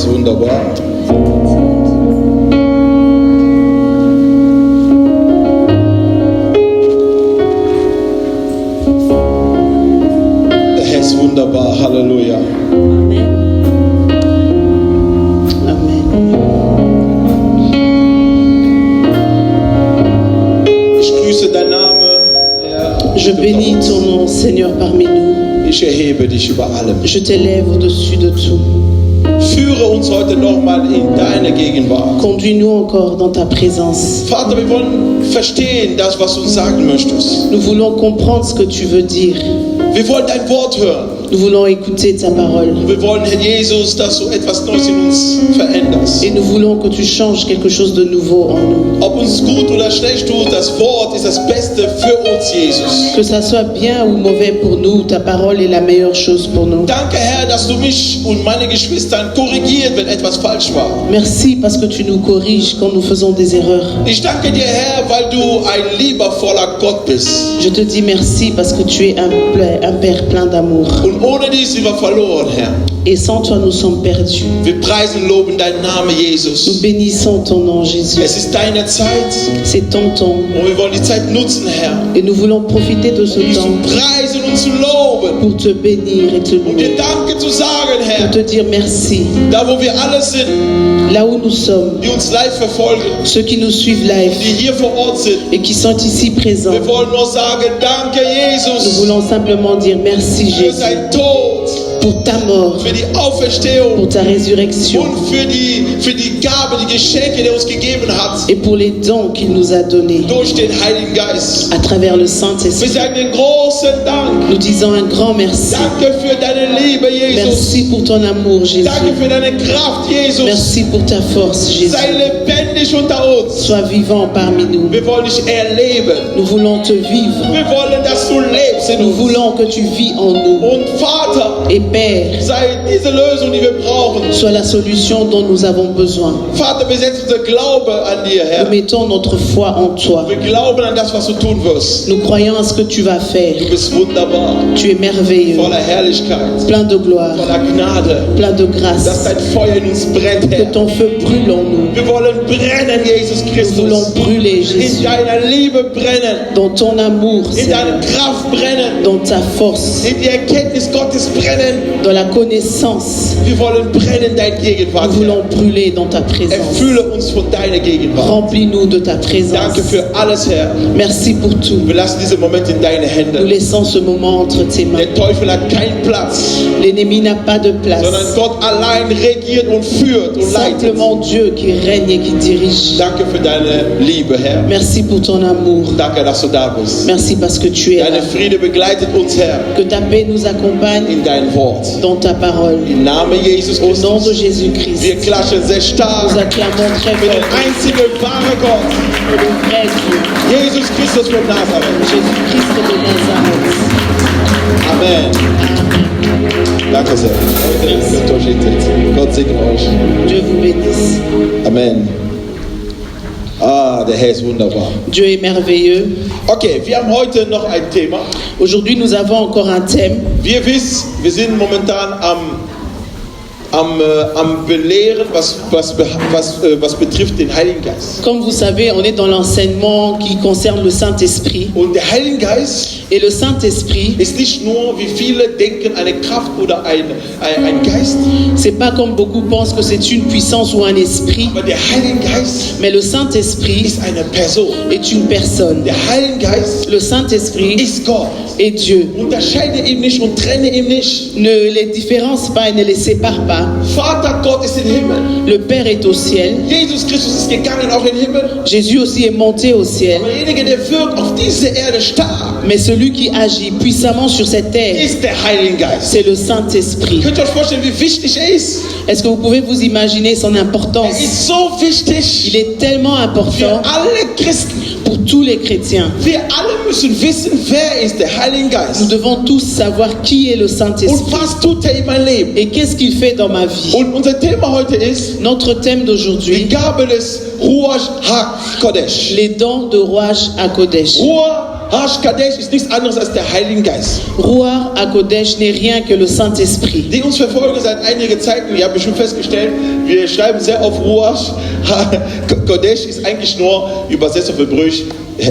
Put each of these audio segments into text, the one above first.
ist wunderbar. Der Herr ist wunderbar. Halleluja. Amen. Amen. Ich grüße deinen Namen, Herr. Je bénis ton nom, Seigneur, parmi nous. Ich erhebe dich über allem. Je t'élève au-dessus de tout. Führe uns heute nochmal in deine Gegenwart. Conduis-nous encore dans ta présence. Vater, wir wollen verstehen das, was du uns sagen möchtest. Nous voulons comprendre ce que tu veux dire. Wir wollen dein Wort hören. Nous voulons écouter ta parole. Und wir wollen, Herr Jesus, dass du etwas Neues in uns veränderst. Et nous voulons que tu changes quelque chose de nouveau en nous. Ob uns gut oder schlecht tut, das Wort ist das Beste für uns, Jesus. Que ça soit bien ou mauvais pour nous, ta parole est la meilleure chose pour nous. Danke, Herr, dass du mich und meine Geschwister korrigiert, wenn etwas falsch war. Merci parce que tu nous corriges quand nous faisons des erreurs. Ich danke dir, Herr, weil du ein liebevoller Gott bist. Je te dis merci parce que tu es un Père plein d'amour. Und ohne dich sind wir verloren, Herr. Et sans toi, nous sommes perdus. Wir preisen, loben deinen Namen, Nous Jesus. bénissons ton nom, Jésus. Es ist deine Zeit C'est ton temps. und wir wollen die Zeit nutzen, Herr, Et nous voulons profiter de ce um dich zu temps preisen und zu loben. pour te bénir et te Um dir louer. Danke zu sagen, Pour Herr, te dire merci. da wo wir alle sind, Là où nous sommes, die uns live verfolgen, ceux qui nous suivent live die hier vor Ort sind. et qui sont ici présents, Wir wollen nur sagen, danke nous Jesus voulons simplement dire merci für Jésus sein Tod, pour ta mort, für die Auferstehung pour ta résurrection und für die Gabe, die Geschenke, die er uns gegeben hat et pour les dons qu'il nous a donnés durch den Heiligen Geist. à travers le Wir Saint-Esprit. sagen den großen Dank. Nous disons un grand merci. Danke für deine Liebe, Jesus. Merci pour ton amour, Jésus. Danke für deine Kraft, Jesus. Merci pour ta force, Jésus. Sei lebendig unter uns. Sois vivant parmi nous. Wir wollen dich erleben. Nous voulons te vivre. Wir wollen, dass du lebst in Nous uns. voulons que tu vis en nous. Und Vater, Et Père, sei diese Lösung, die wir brauchen. sois la solution dont nous avons besoin. Vater, wir setzen unser Glaube an dir, Nous Herr. mettons notre foi en toi. Wir glauben an das, was du tun wirst. Nous croyons à ce que tu vas faire. Du bist wunderbar, Tu es merveilleux, voller Herrlichkeit, plein de gloire, voller Gnade, plein de dass grâce. dein Feuer in uns brennt, Que Herr. ton feu brûle en nous. Wir wollen brennen, Jesus Nous voulons Christus. brûler, In Jésus, deiner Liebe brennen, dans ton amour, in Seigneur, deiner Kraft brennen, dans ta force, in die Erkenntnis Gottes brennen. dans la connaissance. Wir wollen brennen in deine Nous Gegenwart, Herr. voulons brûler dans ta présence. Erfülle uns von deiner Gegenwart. Remplis-nous de ta présence. Danke für alles, Herr. Merci pour tout. Wir lassen diesen Moment in deine Nous Hände. laissons ce moment entre tes mains. Der Teufel hat keinen Platz, L'ennemi n'a pas de place. sondern Gott allein regiert und führt und leitet. Simplement Dieu qui règne et qui dirige. Danke für deine Liebe, Herr. Merci pour ton amour. Danke, dass du da bist. Merci parce que tu es là. Deine Friede begleitet uns, Herr, Que ta paix nous accompagne in dein Wort. dans ta parole. Im Namen Jesus Au nom de Christus. Jésus-Christ, Wir klatschen sehr stark nous acclamons très für den fort einzigen wahren Gott, pour le vrai Dieu, Jesus Christus von Nazareth. Jésus-Christ de Nazareth. Amen. Danke sehr. Gott segne euch. Dieu vous bénisse. Amen. Ah, der Herr ist wunderbar. Dieu est merveilleux. Okay, wir haben heute noch ein Thema. Aujourd'hui, nous avons encore un thème. Wie ihr wisst, wir sind momentan am Belehren, was betrifft den Heiligen Geist. Comme vous savez, on est dans l'enseignement qui concerne le Saint-Esprit. Und der Heilige Geist Et le Saint-Esprit, ist nicht nur, wie viele denken, eine Kraft oder ein Geist, c'est pas comme beaucoup pensent que c'est une puissance ou un esprit, aber der Heilige Geist mais le Saint-Esprit ist eine Person. est une personne. Der Heilige Geist Le Saint-Esprit ist Gott. est Dieu. Unterscheide ihn nicht und trenne ihn nicht. Ne les différencie pas et ne les sépare pas. Vater Gott ist im Himmel. Le Père est au ciel. Jesus Christus ist gegangen auch in den Himmel. Jésus aussi est monté au ciel. Aber derjenige, der wirkt auf dieser Erde stark, Mais celui qui agit puissamment sur cette terre, ist der Heilige Geist. c'est le Saint-Esprit. Könnt ihr euch vorstellen, wie wichtig er ist? Est-ce que vous pouvez vous imaginer son importance? Er ist so wichtig Il est tellement für important alle Christen. pour tous les chrétiens. Wir alle müssen wissen, wer ist der Heilige Nous Geist devons tous savoir qui est le und Saint-Esprit was tut er in mein Leben. et qu'est-ce qu'il fait dans ma vie. Und unser Thema heute ist Notre thème die d'aujourd'hui, Gabe des Ruach HaKodesh. les dons de Ruach HaKodesh. Ruach Kadesh ist nichts anderes als der Heilige Geist. Ruach HaKodesh n'est rien que le Saint-Esprit. Die uns verfolgen seit einiger Zeit, ihr habt bestimmt festgestellt, wir schreiben sehr oft Ruach. Kodesh ist eigentlich nur übersetzt auf Hebräisch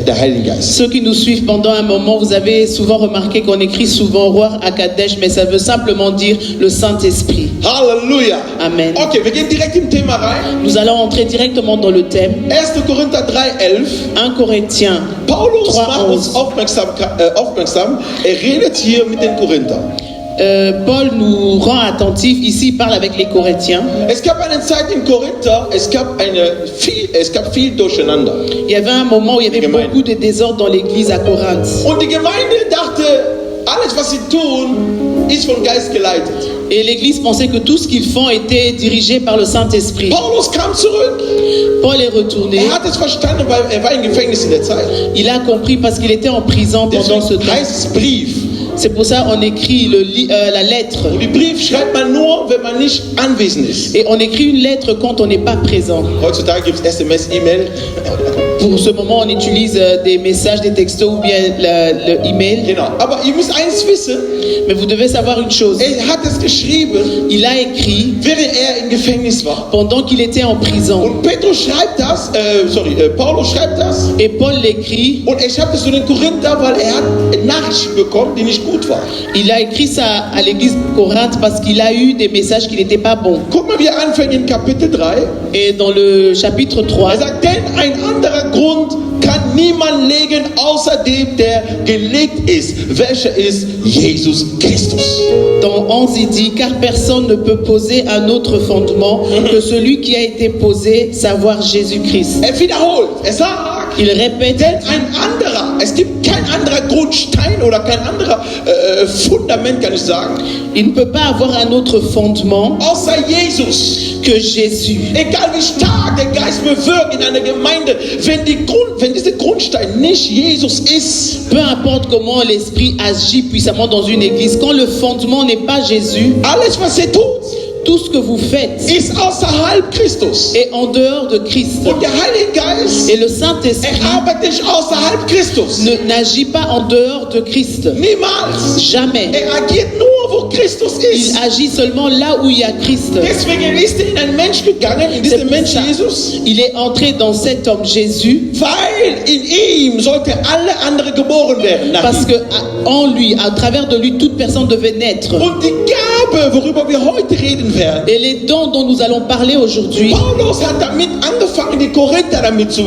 der Heilige Geist. Ceux qui nous suivent pendant un moment, vous avez souvent remarqué qu'on écrit souvent Ruach HaKodesh, mais ça veut simplement dire le Saint-Esprit. Halleluja. Amen. Okay, wir gehen direkt im Thema rein. Nous allons entrer directement dans le thème. 1. Korinther 3,11. 1 Corinthiens Paulus 3, macht uns 11. aufmerksam. Er redet hier mit den Korinthern. Paul nous rend attentifs. Ici, il parle avec les Corinthiens. Es gab eine Zeit in Korinther, es gab viel Durcheinander. Il y avait un moment où il y avait Gemeinde. beaucoup de désordre dans l'église à Corinthe. Und die Gemeinde dachte, alles was sie tun, ist vom Geist geleitet. Et l'église pensait que tout ce qu'ils font était dirigé par le Saint-Esprit. Paulus kam zurück. Paul est retourné. Er hat es verstanden, weil er war im Gefängnis in der Zeit. Il a compris parce qu'il était en prison pendant ce Deswegen temps. heißt es Brief. C'est pour ça qu'on écrit la lettre. Und die Brief schreibt man nur, wenn man nicht anwesend ist. Et on écrit une lettre quand on n'est pas présent. Heutzutage gibt es SMS, E-Mail. Pour ce moment, on utilise des messages, des textos ou bien le email. Genau. Aber ihr müsst eins wissen, Mais vous devez savoir une chose. er hat es geschrieben, Il a écrit während er im Gefängnis war. pendant qu'il était en prison. Und Paulus schreibt das. Et Paul l'écrit. Und er schreibt es zu den Korinther, weil er hat Nachrichten bekommen, die nicht gut waren. Il a écrit ça à l'église de Corinthe parce qu'il a eu des messages qui n'étaient pas bons. Guck mal, wie er anfängt in Kapitel 3. Et dans le chapitre 3, Er sagt, denn ein anderer Grund kann niemand legen, außer dem, der gelegt ist. Welcher ist Jesus Christus. dans 11, il dit, car personne ne peut poser un autre fondement que celui qui a été posé, savoir Jésus-Christ. Er wiederholt, er sagt, Il répète, denn ein anderer, es gibt kein anderer Grundstein oder kein anderer Fundament, kann ich sagen, il ne peut pas avoir un autre fondement außer Jesus. que Jésus. Egal wie stark der Geist bewirkt in einer Gemeinde, wenn dieser Grundstein nicht Jesus ist, Peu importe comment l'Esprit agit puissamment dans une église, quand le fondement n'est pas Jésus, alles was er tut, tout ce que vous faites ist außerhalb Christus. est en dehors de Christ. Und der Heilige Geist, Et le Saint-Esprit arbeitet nicht außerhalb Christus. n'agit pas en dehors de Christ. Niemals. Jamais. Er agiert nur, wo Christus Il ist. agit seulement là où il y a Christ. Deswegen ist er in einen Mensch gegangen, in C'est diesen pour Mensch ça. Jesus, Il est entré dans cet homme Jésus weil in ihm sollte alle andere geboren werden. Nach parce ihm. que en lui, à travers de lui, toute personne devait naître. Und die Gabe, worüber wir heute reden werden, Et les dons dont nous allons parler aujourd'hui, Paulus hat damit angefangen, die Korinther damit zu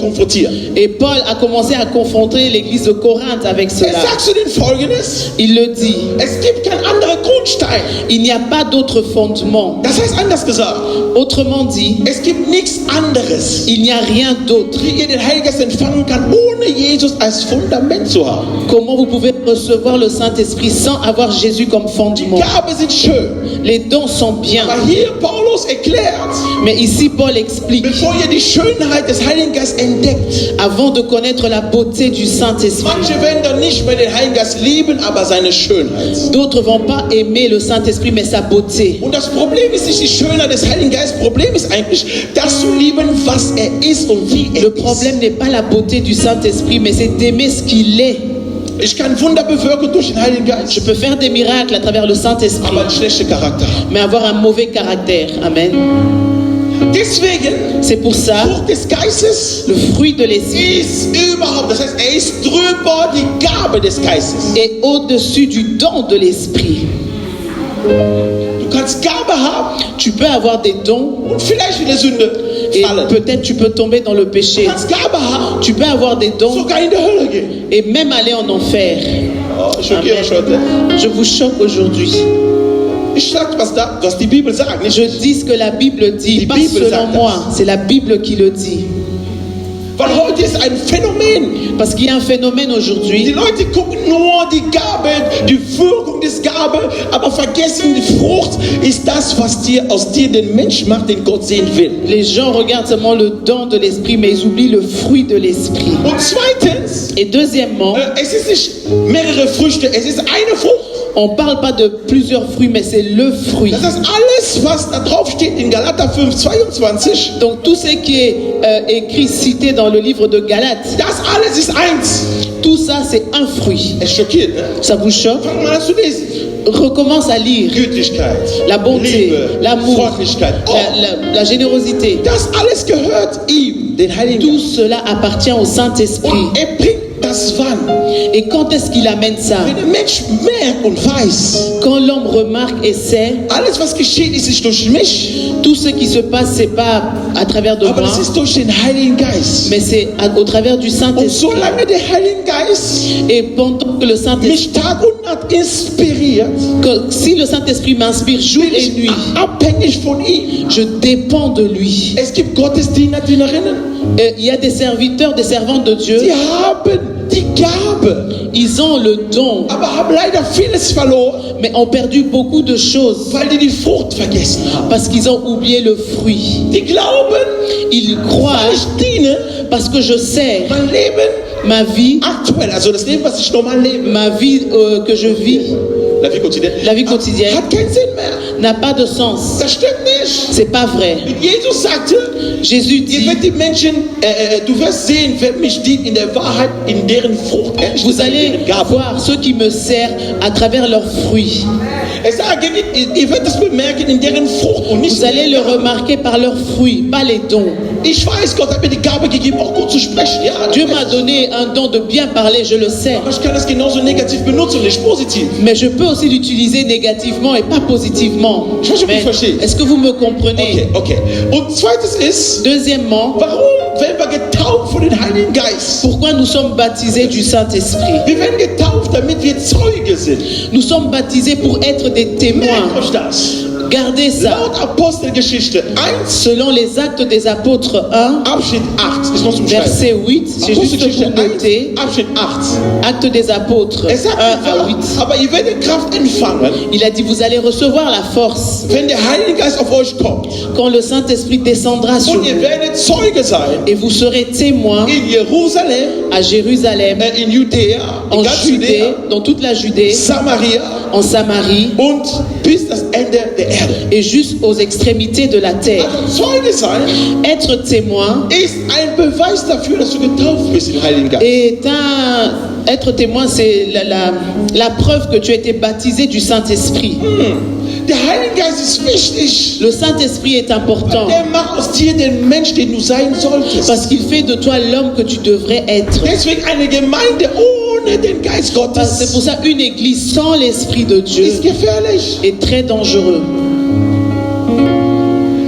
konfrontieren. et Paul a commencé à confronter l'église de Corinthe avec Er cela. sagt zu den Folgendes, Il le dit, es gibt kein anderer Grundstein. il n'y a pas d'autre fondement. Das heißt anders gesagt, Autrement dit, es gibt nichts anderes, il n'y a rien d'autre. wie ihr den Heiligen Geist empfangen kann, ohne Jesus als Fundament zu haben. Comment vous pouvez recevoir le Saint-Esprit sans avoir Jésus comme fondement? Gaben sind schön, Les dons sont bien. aber hier Paulus erklärt, Mais ici, Paul explique, bevor ihr die Schönheit des Heiligen Geistes entdeckt, avant de connaître la beauté du Saint-Esprit, manche werden dann nicht mehr den Heiligen Geist lieben, aber seine Schönheit. d'autres vont pas aimer le Saint-Esprit, mais sa beauté. Und das Problem ist nicht die Schönheit des Heiligen Geistes, Problem ist eigentlich, das zu lieben, was er ist und wie er Le problème n'est pas la beauté du Saint-Esprit, mais c'est d'aimer ce qu'il est. ist. Ich kann Wunder bewirken durch den Heiligen Geist, Je peux faire des miracles à travers le Saint-Esprit, aber einen schlechten Charakter haben. mais avoir un mauvais caractère. Amen. Deswegen, C'est pour ça, Frucht des Geistes le fruit de l'Esprit ist überhaupt, das heißt, er ist drüber die Gabe des Geistes. est au-dessus du don de l'Esprit. Du kannst Gabe haben Tu peux avoir des dons und vielleicht in der Sünde et fallen. peut-être tu peux tomber dans le Du péché. kannst Gabe haben, Tu peux avoir des dons sogar in der Hölle gehen. et même aller en enfer. Oh, ich schockiere euch heute. Je vous choque aujourd'hui. Ich sag, was die Bibel sagt, nicht Je dis ce que la Bible dit, Die pas Bible selon sagt moi, das. c'est la Bible qui le dit. Weil heute ist ein Phänomen. Parce qu'il y a un phénomène Die aujourd'hui, Leute gucken nur die Gabe, die Wirkung des Gabe, aber vergessen, die Frucht ist das, was aus dir den Mensch macht, den Gott sehen will. les gens regardent seulement le don de l'Esprit, mais ils oublient le fruit de l'Esprit. Und zweitens, Et deuxièmement, es ist nicht mehrere Früchte, es ist eine Frucht. On ne parle pas de plusieurs fruits, mais c'est le fruit. Das heißt, alles, was da drauf steht in Galater 5, 22, Donc tout ce qui est écrit, cité dans le livre de Galates, das alles ist eins. tout ça c'est un fruit. Es schockiert, ne? Ça vous choque? Fang mal an zu lesen. Recommence à lire. Gütigkeit, La bonté, Liebe, l'amour, Freundlichkeit. Oh, la générosité. das alles gehört ihm, den Heiligen Tout Geist. cela appartient au Saint-Esprit. Und er bringt das wann? Et quand est-ce qu'il amène ça? Wenn der Mensch merkt und weiß, Quand l'homme remarque et sait, alles was geschieht, ist nicht durch mich, tout ce qui se passe, c'est pas à travers de aber moi, das ist durch den Heiligen Geist. mais c'est au travers du Und Saint-Esprit. solange der Heilige Geist Et pendant que le Saint-Esprit, mich Tag und Nacht inspiriert, si le Saint-Esprit m'inspire jour bin et ich nuit, abhängig von ihm. je dépends de lui. Es gibt Gottesdiener, Dienerinnen, Il y a des serviteurs, des servantes de Dieu, die haben die Gabe, ils ont le don, aber haben leider vieles verloren, mais ont perdu beaucoup de choses weil die Frucht vergessen haben. parce qu'ils ont oublié le fruit. Die glauben, Ils weil croient ich diene, parce que je sers mein Leben ma vie, aktuell, also das Leben, was ich normal lebe, ma vie que je vis, la vie quotidienne, La vie quotidienne. hat keinen Sinn mehr. n'a pas de sens. Das stimmt nicht. C'est pas vrai. Jesus sagte, Jésus ihr dit, werdet die Menschen, du wirst sehen, wer mich dient in der Wahrheit, in deren Frucht, ehrlich vous gesagt, in allez deren Gabe. voir ceux qui me servent à travers leurs fruits. Er sagt, ihr werdet das bemerken in deren Frucht und nicht Vous allez le remarquer par leurs fruits, pas les dons. Ich weiß, Gott hat mir die Gabe gegeben, auch gut zu sprechen. Ja, Dieu m'a donné un don de bien parler, je le sais. aber ich kann das genauso negativ benutzen und nicht positiv. Mais je peux aussi l'utiliser négativement et pas positivement. Je sais pas Mais vous verstehen. est-ce que vous me comprenez? Okay. Und zweites ist, Deuxièmement, warum werden wir getauft von dem Heiligen Geist? pourquoi nous sommes baptisés du Saint-Esprit? Wir werden getauft, damit wir Zeuge sind. Nous sommes baptisés pour être des Merkt témoins. euch das. Gardez ça. Laut Apostelgeschichte 1, Selon les actes des apôtres 1, Abschnitt 8, ist noch zum Schreiben. verset 8, c'est juste Apostelgeschichte pour noter, 1, Abschnitt 8. actes des apôtres 1 Er sagt à 8. einfach, aber ihr werdet Kraft empfangen, Il a dit, vous allez recevoir la force wenn der Heilige Geist auf euch kommt. quand le Saint-Esprit descendra sur Und ihr vous. werdet Zeuge sein Et vous serez témoins in Jerusalem, à Jérusalem, in Judäa, in en ganz Judée, Judäa, dans toute la Judée, Samaria en Samarie und bis das Ende der Erde. et jusqu'aux extrémités de la terre. Also Zeuge sein Être témoin ist ein Beweis dafür, dass du getauft bist im Heiligen Geist. être témoin, c'est la preuve que tu as été baptisé du Saint-Esprit. Der Heilige Geist ist wichtig. Le Saint-Esprit est important Der macht aus dir den Mensch, den du sein solltest. parce qu'il fait de toi l'homme que tu devrais être. Deswegen eine Gemeinde ohne den Geist C'est pour Gottes ça une église sans l'Esprit de Dieu ist gefährlich. est très dangereux.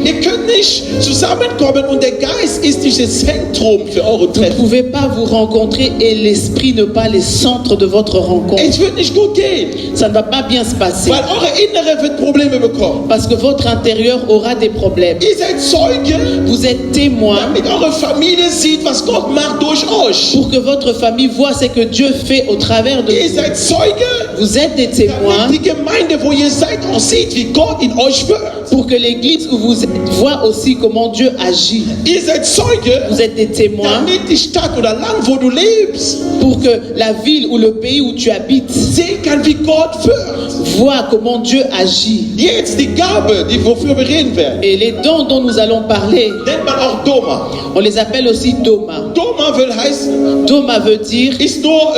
Ihr könnt nicht zusammenkommen und der Geist ist nicht das Zentrum für eure Vous ne Treffen. pouvez pas vous rencontrer et l'Esprit ne pas les centres de votre rencontre. Es wird nicht gut gehen, Ça ne va pas bien se passer weil eure Innere wird Probleme bekommen. parce que votre intérieur aura des problèmes. Ihr seid Zeuge, Vous êtes témoin damit eure Familie sieht, was Gott macht durch euch. pour que votre famille voit ce que Dieu fait au travers de Ihr vous. seid Zeuge, Vous êtes des témoins damit die Gemeinde, wo ihr seid, auch sieht, wie Gott in euch wirkt. pour que l'église où vous êtes voit aussi comment Dieu agit. Ihr seid Zeuge, Vous êtes des témoins damit die Stadt oder Land, wo du lebst, pour que la ville ou le pays où tu habites sehen kann, wie Gott wirkt. voit comment Dieu agit. Jetzt die Gabe, wofür wir reden werden, Et les dons dont nous allons parler, nennt man auch Doma. on les appelle aussi Doma. Doma will heißen, Doma veut dire, ist nur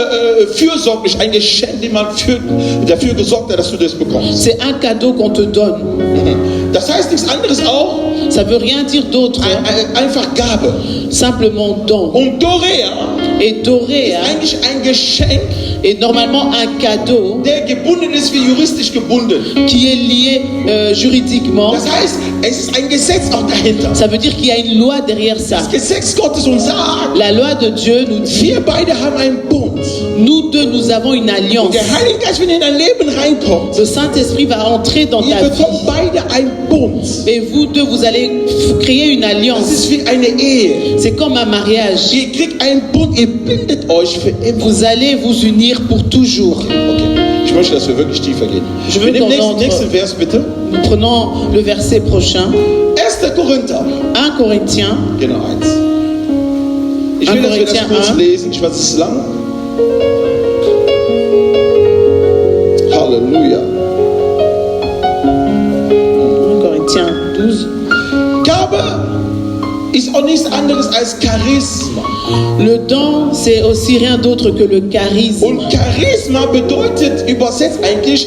fürsorglich, ein Geschenk, den man dafür gesorgt hat, dass du das bekommst. c'est un cadeau qu'on te donne. Das heißt nichts anderes auch, Ça veut rien dire d'autre, einfach Gabe. simplement don. Und Dorea Et Doréa ist eigentlich ein Geschenk, est normalement un cadeau der gebunden ist wie juristisch gebunden. qui est lié juridiquement. Das heißt, es ist ein Gesetz auch dahinter. Ça veut dire qu'il y a une loi derrière ça. Das Gesetz Gottes uns sagt, La loi de Dieu nous dit, wir beide haben einen Bund. nous deux, nous avons une Und alliance. der Heilige Geist, wenn er in dein Leben reinkommt, Le Saint-Esprit va entrer dans ihr ta vie. bekommt beide einen Bund. Et vous deux, vous allez créer une Das alliance. ist wie eine Ehe. C'est comme un mariage. Ihr kriegt einen Bund, ihr bindet euch für immer. Vous allez vous unir pour toujours. Okay, ich möchte, dass wir wirklich tiefer gehen. Je veux Wir nehmen dans nächsten Vers bitte. Nous prenons le verset prochain. 1. Korinther, 1 Corinthiens, genau 1. Ich will, dass wir das Korinther kurz 1. lesen. Ich weiß, es ist lang. Halleluja. 12. Gabe ist auch nichts anderes als Charisma. Le don, c'est aussi rien d'autre que le charisme. Und Charisma bedeutet übersetzt eigentlich,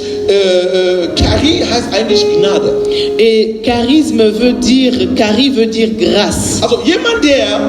Chari heißt eigentlich Gnade. Et charisme veut dire, chari veut dire grâce. Also jemand, der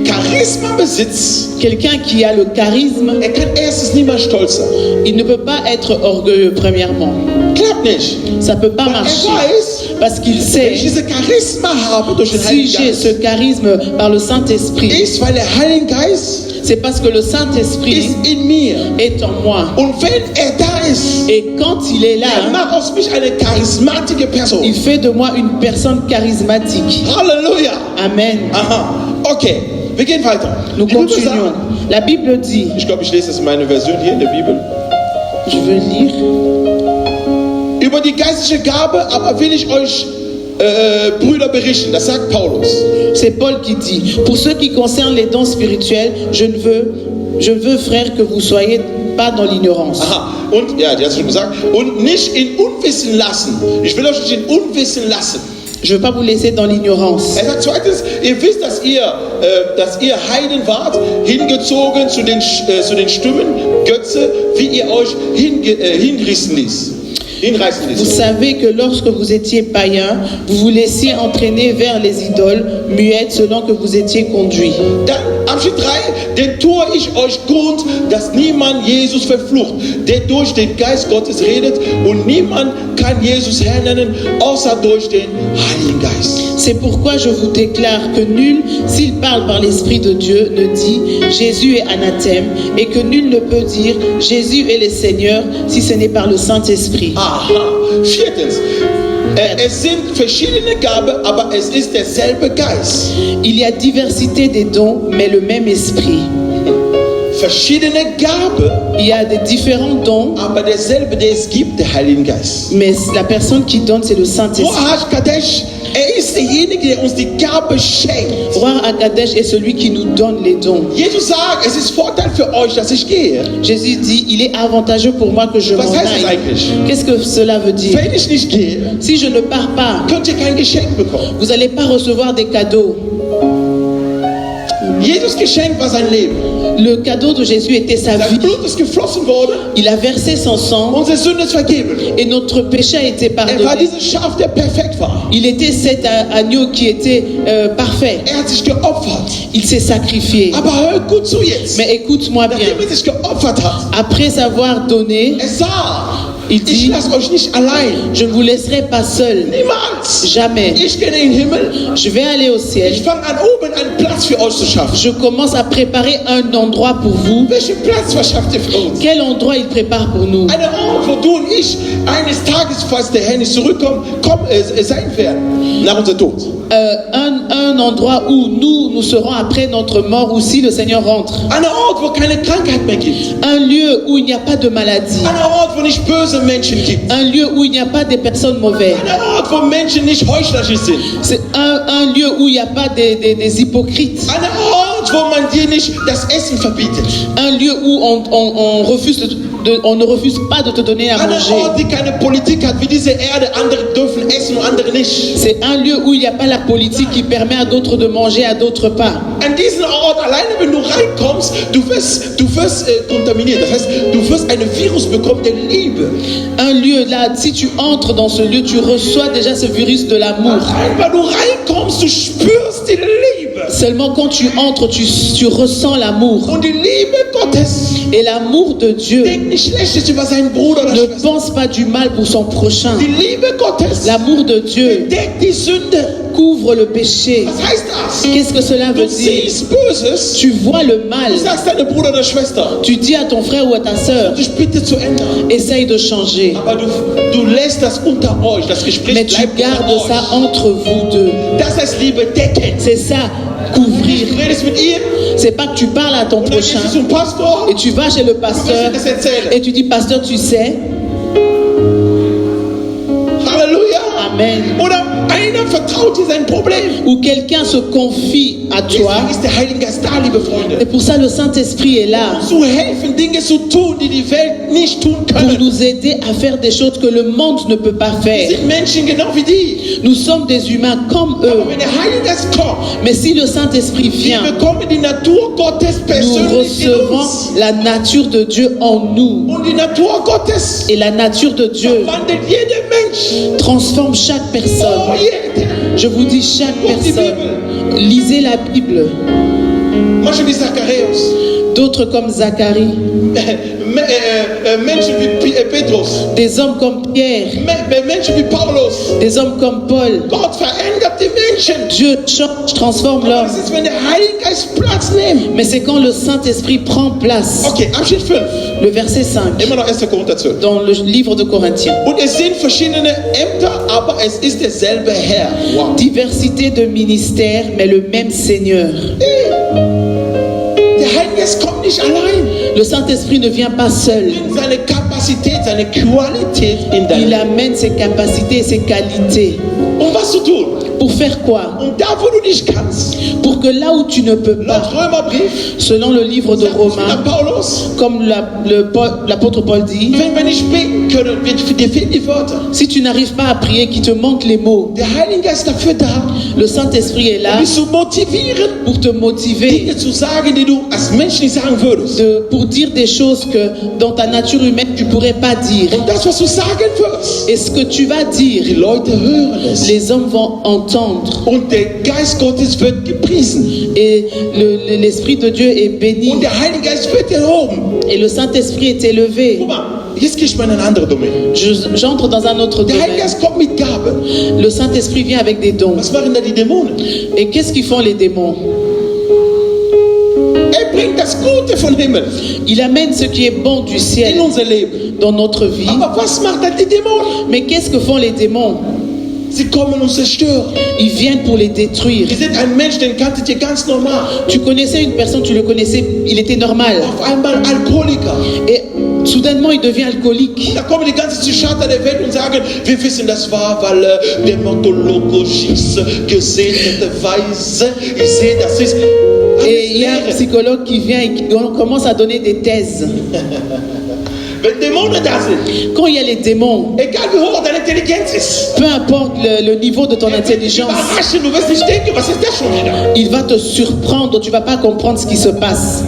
Charisma besitzt, Quelqu'un qui a le charisme, er kann erstens niemals stolz sein. il ne peut pas être orgueilleux, premièrement. Klappt nicht. Ça ne peut pas Weil er marcher. weiß, Parce qu'il wenn sait, ich diese Charisma habe durch den si Heiligen j'ai Geist, ce charisme par le Saint-Esprit, ist, weil der Heilige Geist c'est parce que le Saint-Esprit ist in mir. est en moi. Und wenn er da ist, Et quand il est er là, macht aus mich eine charismatische Person. il fait de moi une personne charismatique. Halleluja. Amen. Aha. Okay, wir gehen weiter. Nous Die Bibel continuons. sagt, La Bible dit, ich glaube, ich lese das in meiner Version hier in der Bibel. je veux lire, Über die geistliche Gabe aber will ich euch Brüder berichten. Das sagt Paulus. c'est Paul qui dit, pour ce qui concerne les dons spirituels, je veux frère que vous soyez pas dans l'ignorance. Aha. Und, ja, die hat es schon gesagt. Und nicht in Unwissen lassen. Ich will euch nicht in Unwissen lassen. Je ne veux pas vous laisser dans l'ignorance. Er sagt zweitens, ihr wisst, dass ihr Heiden wart, hingezogen zu den Stimmen, Götze, wie ihr euch hinreißen ließ. Vous savez que lorsque vous étiez païen, vous vous laissiez entraîner vers les idoles muettes selon que vous étiez conduits. Dann Abschnitt 3, denn tue ich euch kund, dass niemand Jesus verflucht, der durch den Geist Gottes redet und niemand kann Jesus Herr nennen, außer durch den Heiligen Geist. C'est pourquoi je vous déclare que nul, s'il parle par l'Esprit de Dieu, ne dit Jésus est anathème, et que nul ne peut dire Jésus est le Seigneur si ce n'est par le Saint-Esprit. Aha. Viertens, es sind verschiedene Gaben, aber es ist derselbe Geist. Il y a diversité des dons, mais le même esprit. Verschiedene Gaben, Il y a des différents dons, aber derselbe, der es gibt, der Heilige Geist. mais la personne qui donne, c'est le Saint-Esprit. Ruach Kadesh, ist derjenige, der uns die Gabe schenkt. Roi Akadesh est celui qui nous donne les dons. Jesus sagt, es ist Vorteil für euch, dass ich gehe. Jésus dit, il est avantageux pour moi que je m'en Was heißt das aille. eigentlich? Qu'est-ce que cela veut dire? Wenn ich nicht gehe, Si je ne pars pas, könnt ihr kein Geschenk bekommen. vous n'allez pas recevoir des cadeaux. Jesus Geschenk war sein Leben. Le cadeau de Jésus était sa Sein vie. Blut ist geflossen worden, Il a versé son sang unsere Sünde ist vergeben. et notre péché a été Er war pardonné. dieses Schaf, der perfekt war. Il était cet agneau qui était parfait. Er hat sich geopfert. Il s'est sacrifié. Aber hör gut zu jetzt. Mais écoute-moi bien. Nachdem er sich geopfert hat, Après avoir donné, er sagt, il ich dit, lasse euch nicht allein. je ne vous laisserai pas seul. Niemals. Jamais. Ich gehe in den Himmel. Je vais aller au ciel. Ich fange an, oben einen Platz für euch zu schaffen. Je commence à préparer un endroit pour vous. Welchen Platz verschafft ihr für uns? Quel endroit il prépare pour nous? Einen Ort, wo du und ich eines Tages, falls der Herr nicht zurückkommt, sein werden. Nach unserem Tod. Un endroit où nous serons après notre mort ou si le Seigneur rentre. Einen Ort, wo keine Krankheit mehr gibt. Un lieu où il n'y a pas de maladie. Einen Ort, wo nicht böse Menschen gibt. Un lieu où il n'y a pas des personnes mauvaises. Einen Ort, wo Menschen nicht heuchlerisch sind. C'est un lieu où il n'y a pas des hypocrites. Einen Ort, wo man dir nicht das Essen verbietet. Un lieu où on ne refuse pas de te donner à Einen manger. Ort, die keine Politik hat, wie diese Erde. Andere dürfen essen und andere nicht. C'est un lieu où il n'y a pas la politique qui permet à d'autres de manger, à d'autres pas. An diesen Ort, alleine wenn du reinkommst, du wirst kontaminiert. Das heißt, du wirst ein Virus bekommen der Liebe. Un lieu là, si tu entres dans ce lieu, tu reçois déjà ce virus de l'amour. Wenn du reinkommst, du spürst die Liebe. Seulement quand tu entres, tu ressens l'amour. Und die Liebe Gottes Et l'amour de Dieu denkt nicht Schlechtes über seinen Bruder oder ne Schwester. pense pas du mal pour son prochain. Die Liebe Gottes L'amour de Dieu deckt die Sünde. couvre le péché. Was heißt das? Qu'est-ce que cela Du veut dire? siehst Böses, Tu vois le mal. du sagst deinem Bruder oder Schwester, Tu dis à ton frère ou à ta sœur, dich bitte zu ändern. essaye de changer. Aber du lässt das unter euch, das Gespräch Mais tu bleibt gardes unter ça euch. entre vous deux. Das heißt Liebe decken. C'est ça, couvrir. Du redest mit ihm C'est pas que tu parles à ton und dann gehst prochain du zum Pastor et tu vas chez le und willst pasteur ihm das erzählen. et tu dis, pasteur, tu sais, Halleluja. Amen. Oder einer vertraut dir sein Problem. Ou quelqu'un se confie à toi. Deswegen ist der Heilige Geist da, liebe Freunde. Et pour ça, le Saint-Esprit est là Um zu helfen, Dinge zu tun, die die Welt nicht tun pour können. nous aider à faire des choses que le monde ne peut pas Wir faire. sind Menschen genau wie die. Nous sommes des humains comme Aber eux. wenn der Heilige Geist kommt, Mais si le Saint-Esprit wir vient, bekommen die Natur Gottes nous persönlich in recevons uns. la nature de Dieu en nous. Und die Natur Gottes Et la nature de Dieu wandelt jeder Mensch. transforme chaque Oh, personne. jeder. Je vous dis, chaque personne. Lisez la Bible. Manche wie Zacharias. D'autres comme Zacharie. Menschen wie Petrus. Des hommes comme Pierre. Menschen wie Paulus. Des hommes comme Paul. Gott verändert die Menschen. Dieu change, transforme Aber l'homme. das ist, wenn der Heilige Geist Platz nimmt. Mais c'est quand le Saint-Esprit prend place. Okay, Abschnitt 5. Le verset 5 Immer noch 1. Korinther 12. dans le livre de Corinthiens. Und es sind verschiedene Ämter, aber es ist derselbe Herr. Wow. Diversité de ministères, mais le même Seigneur. Der Heilige Geist kommt nicht allein. Le Saint-Esprit ne vient pas seul. In seine Kapazität, seine Qualität in dein Il Leben. amène ses capacités et ses qualités. Um was zu tun? Pour faire quoi? Und da, wo du nicht kannst. Pour que là où tu ne peux Laut pas, Römerbrief, selon le livre de sagt es wieder Romains, Paulus, comme l'apôtre Paul dit, wenn wir nicht beten können, dir fehlen die Wörter. si tu n'arrives pas à prier, qu'il te manque les mots, Der Heilige Geist ist dafür da, le Saint-Esprit est là dich zu motivieren, pour te motiver, Dinge zu sagen, die du als Mensch nicht sagen würdest. pour dire des choses que dans ta nature humaine tu pourrais pas dire. Und das, was du sagen wirst, Et ce que tu vas die dire, Leute hören es. les hommes vont entendre. Und der Geist Gottes wird gepriesen. Et l'Esprit de Dieu est béni. Und der Heilige Geist wird erhoben. Et le Saint-Esprit est élevé. Guck mal, jetzt gehe ich mal in eine andere Domäne. J'entre dans un autre Der Heilige domaine. Geist kommt mit Gaben. Le Saint-Esprit vient avec des dons. Was machen da die Dämonen? Et qu'est-ce qu'ils font les démons? Er bringt das Gute vom Himmel Il amène ce qui est bon du ciel in unser Leben. dans notre vie. Aber was macht dann die Dämonen? Mais qu'est-ce que font les démons? Sie kommen und zerstören. Ils viennent pour les détruire. Wir sind ein Mensch, den kanntet ihr ganz normal. Tu connaissais une personne, tu le connaissais, il était normal. Auf einmal Alkoholiker. Et soudainement, il devient alcoolique. Da kommen die ganzen Psychiater der Welt und sagen, wir wissen, das war, weil dermatologisch gesegneterweise, ich sehe, das ist Et il y a un alles Lehre. psychologue qui vient et qui commence à donner des thèses. Wenn Dämonen da sind, Quand il y a les démons, egal wie hoch deine Intelligenz ist, peu importe le niveau de ton er wird dich intelligence, überraschen, du wirst nicht denken, was ist das schon wieder? il va te surprendre, tu ne vas pas comprendre ce qui se passe.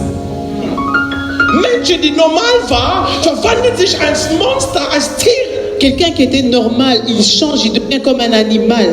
Menschen, die normal waren, verwandeln sich als Monster, als Tiere. Quelqu'un qui était normal, il change, il devient comme un animal.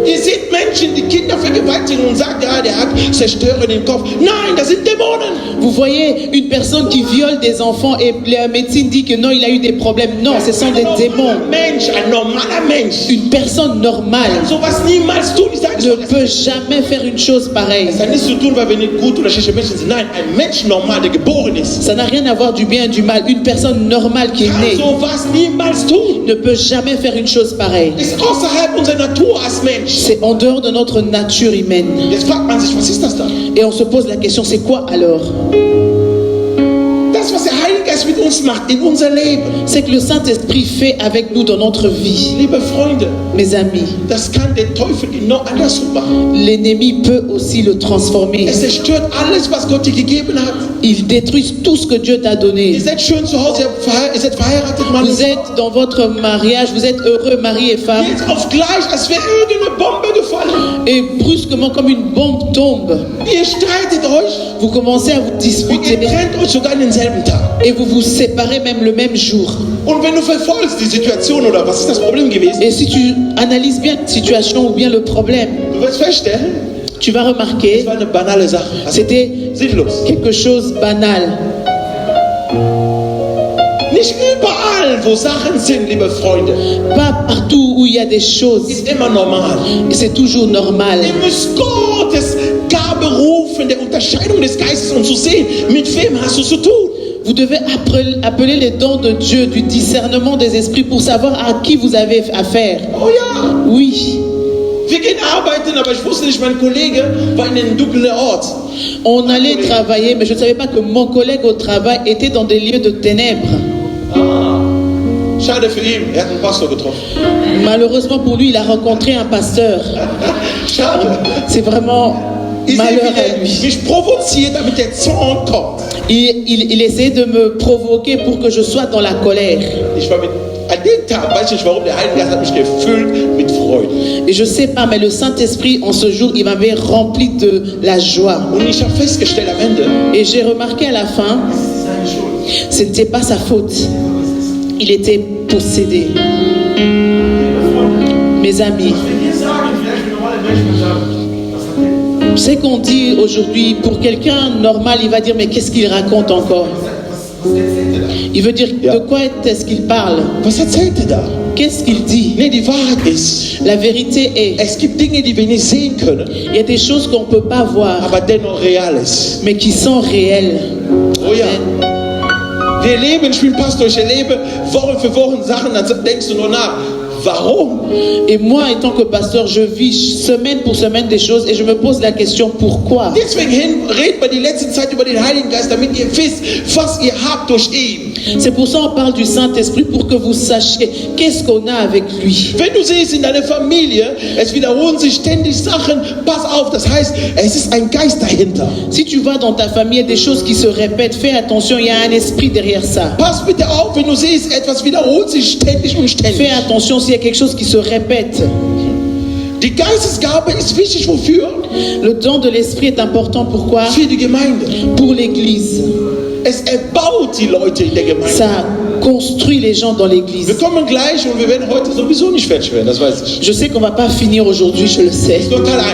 Ihr seht Menschen, die Kinder vergewaltigen und sagen, ja, der hat Zerstörer im Kopf. Nein, das sind Dämonen. Vous voyez une personne qui viole des enfants et la médecine dit que non, il a eu des problèmes. Non, ce sont des démons. Ein normaler Mensch, Une personne normale sowas niemals tun. Ich sage es ne doch, peut jamais faire une chose pareille. es hat nichts zu tun, weil wir nicht gut oder schlechte Menschen sind. Nein, ein Mensch normal, der geboren ist, Ça n'a rien à voir du bien et du mal. Une personne normale qui est kann née sowas niemals tun. ne peut jamais faire une chose pareille. Ist außerhalb unserer Natur als Mensch. C'est en dehors de notre nature humaine. Jetzt fragt man sich, was ist das da? Et on se pose la question, c'est quoi alors? Das, was der Heilige Geist mit uns macht, in unser Leben. C'est que le Saint-Esprit fait avec nous dans notre vie. Liebe Freunde, Mes amis, das kann der Teufel genau andersrum machen. l'ennemi peut aussi le transformer. Es zerstört alles, was Gott dir gegeben hat. Il détruit tout ce que Dieu t'a Ihr donné. seid schön zu Hause, ihr seid verheiratet, Mann. Vous êtes dans votre mariage, vous êtes heureux, mari et femme, Jetzt auf gleich, als wäre irgendeine Bombe gefallen. et brusquement, comme une bombe tombe, Ihr streitet euch vous commencez à vous und disputer ihr trennt euch sogar in denselben Tag. et vous vous séparez même le même jour. Und wenn du verfolgst die Situation oder was ist das Problem gewesen, Et si tu analyses bien la situation ou bien le problème, du wirst feststellen, tu vas es remarquer, war eine banale Sache. Also, c'était sinnlos. quelque chose banal. Nicht überall, wo Sachen sind, liebe Freunde, Pas partout où il y a des choses, ist immer normal. et c'est toujours normal. Ihr müsst Gottes Gabe rufen, der Unterscheidung des Geistes, um zu sehen, mit wem hast du zu tun. Vous devez appeler les dons de Dieu, du discernement des esprits pour savoir à qui vous avez affaire. Oh ja, Oui, wir gehen arbeiten, aber ich wusste nicht, mein Kollege war in einem dunklen Ort. on allait travailler, mais je ne savais pas que mon collègue au travail était dans des lieux de ténèbres. Schade für ihn, er hat einen Pastor getroffen. Malheureusement pour lui, il a rencontré un pasteur. Schade. C'est vraiment Ich sehe, malheur wie à der lui. mich provoziert, damit der Zorn kommt. Il essaie de me provoquer pour que je sois dans la colère. Ich war an dem Tag, weiß ich nicht warum, der Heilige Geist hat mich gefüllt mit Freude. Et je sais pas, mais le Saint-Esprit, en ce jour, il m'avait rempli de la joie. Und ich habe festgestellt am Ende, Et j'ai remarqué à la fin, ce n'était pas sa faute. Il était possédé. Mes amis, c'est qu'on dit aujourd'hui, pour quelqu'un normal, il va dire, mais qu'est-ce qu'il raconte encore? Il veut dire, de quoi est-ce qu'il parle? was erzählt er da? Qu'est-ce qu'il dit? Nee, die Wahrheit ist, La vérité est, es gibt Dinge, die wir nicht sehen können, il y a des choses qu'on ne peut pas voir, aber dennoch real ist. mais qui sont réelles. Oh ja. Wir leben, ich bin Pastor, ich erlebe Woche für Wochen Sachen, dann denkst du nur nach. Warum? Et moi, en tant que pasteur, je vis semaine pour semaine des choses et je me pose la question, pourquoi? Deswegen reden wir die letzte Zeit über den Heiligen Geist, damit ihr wisst, was ihr habt durch ihn. C'est pour ça qu'on parle du Saint-Esprit, pour que vous sachiez qu'est-ce qu'on a avec lui. Wenn du siehst in deiner Familie, es wiederholen sich ständig Sachen, pass auf, das heißt, es ist ein Geist dahinter. Si tu vois dans ta famille il y a des choses qui se répètent, fais attention, il y a un esprit derrière ça. Pass bitte auf, wenn du siehst, etwas wiederholt sich ständig und ständig. Fais attention s'il y a quelque chose qui se répète. Die Geistesgabe ist wichtig, wofür? Le don de l'esprit est important, pourquoi? Für die Gemeinde. Pour l'église. Es erbaut die Leute in der Gemeinde. Ça construit les gens dans l'église. Wir kommen gleich und wir werden heute sowieso nicht fertig werden, das weiß ich. Je sais qu'on va pas finir aujourd'hui, je le sais. Das ist nur Teil 1.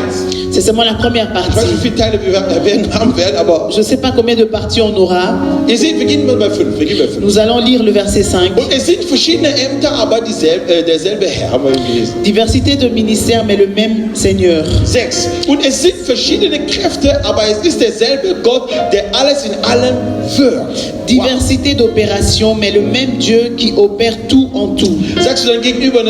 C'est seulement la première Ich weiß partie. nicht, wie viele Teile wir haben werden, aber Je ne sais pas combien de parties on aura. ihr seht, wir gehen mal bei 5. Wir gehen bei 5. Nous allons lire le verset 5. Und es sind verschiedene Ämter, aber derselbe Herr, haben wir gelesen. Diversité de ministères, mais le même Seigneur. 6. Und es sind verschiedene Kräfte, aber es ist derselbe Gott, der alles in allem wirkt. Diversité d'opérations, mais le même Dieu qui opère tout en tout. Wow. Sagst du dann gegenüber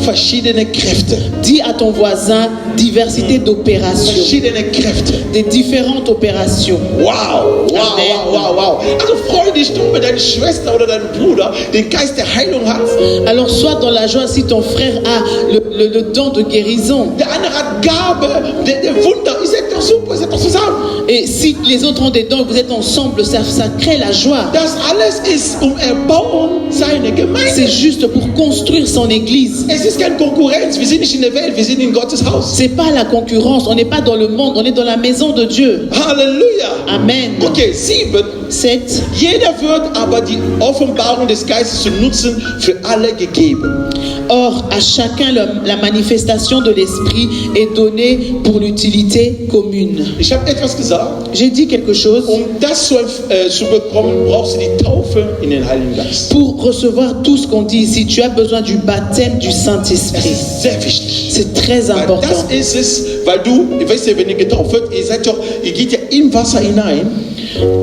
verschiedene Kräfte? Dis à ton voisin, diversité d'opérations. Verschiedene Kräfte. Des différentes opérations. Wow, wow, Amen. wow, wow, wow. Also freu dich doch, wenn deine Schwester oder dein Bruder den Geist der Heilung hat. Alors sois dans la joie si ton frère a le don de guérison. Der andere hat Gabe, der Wunder. Ihr seid doch super, ihr seid doch zusammen. Et si les autres ont des dons, vous êtes ensemble, ça crée la joie. Das alles ist erbauen seine Gemeinde. C'est juste pour construire son église. Es ist keine Konkurrenz. Wir sind nicht in der Welt, wir sind in Gottes Haus. C'est pas la concurrence, on n'est pas dans le monde, on est dans la maison de Dieu. Halleluja. Amen. Okay, 7. 7. Jeder wird aber die Offenbarung des Geistes zu nutzen für alle gegeben. Or, à chacun la manifestation de l'esprit est donnée pour l'utilité commune. Ich habe etwas gesagt. J'ai dit quelque chose. Um das zu bekommen, brauchst du die Taufe in den Heiligen Geist. Pour recevoir tout ce qu'on dit ici, tu as besoin du baptême du Das Saint-Esprit. ist sehr wichtig. C'est très Weil important. das ist es, weil du, weißt du, wenn ihr getauft wird, ihr geht ja im Wasser hinein.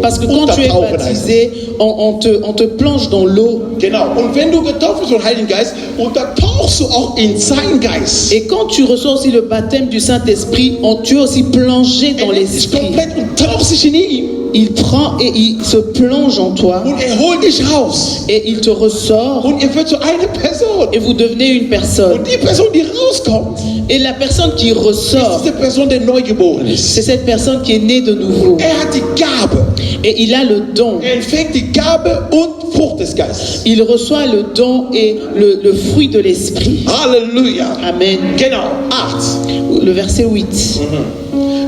Parce que quand tu es baptisé, on te plonge dans l'eau. Genau. Und wenn du getauft wirst vom Heiligen Geist, und da tauchst du auch in seinen Geist. Et quand tu reçois aussi le baptême du Saint-Esprit, tu es aussi plongé dans Er ist l'esprit. komplett und tauchst dich in ihm. Il prend et il se plonge en toi Und holt dich raus. et il te ressort Und ihr wird zu einer Person. et vous devenez une personne. Und die Person, die rauskommt, Et la personne qui ist ressort, diese Person, der neugeboren c'est ist. cette personne qui est née de nouveau. Er hat die Gabe. Et il a le don. Er empfängt die Gabe und Frucht des Geistes. Il reçoit le don et le fruit de l'esprit. Halleluja. Amen. Genau. 8. Le verset 8.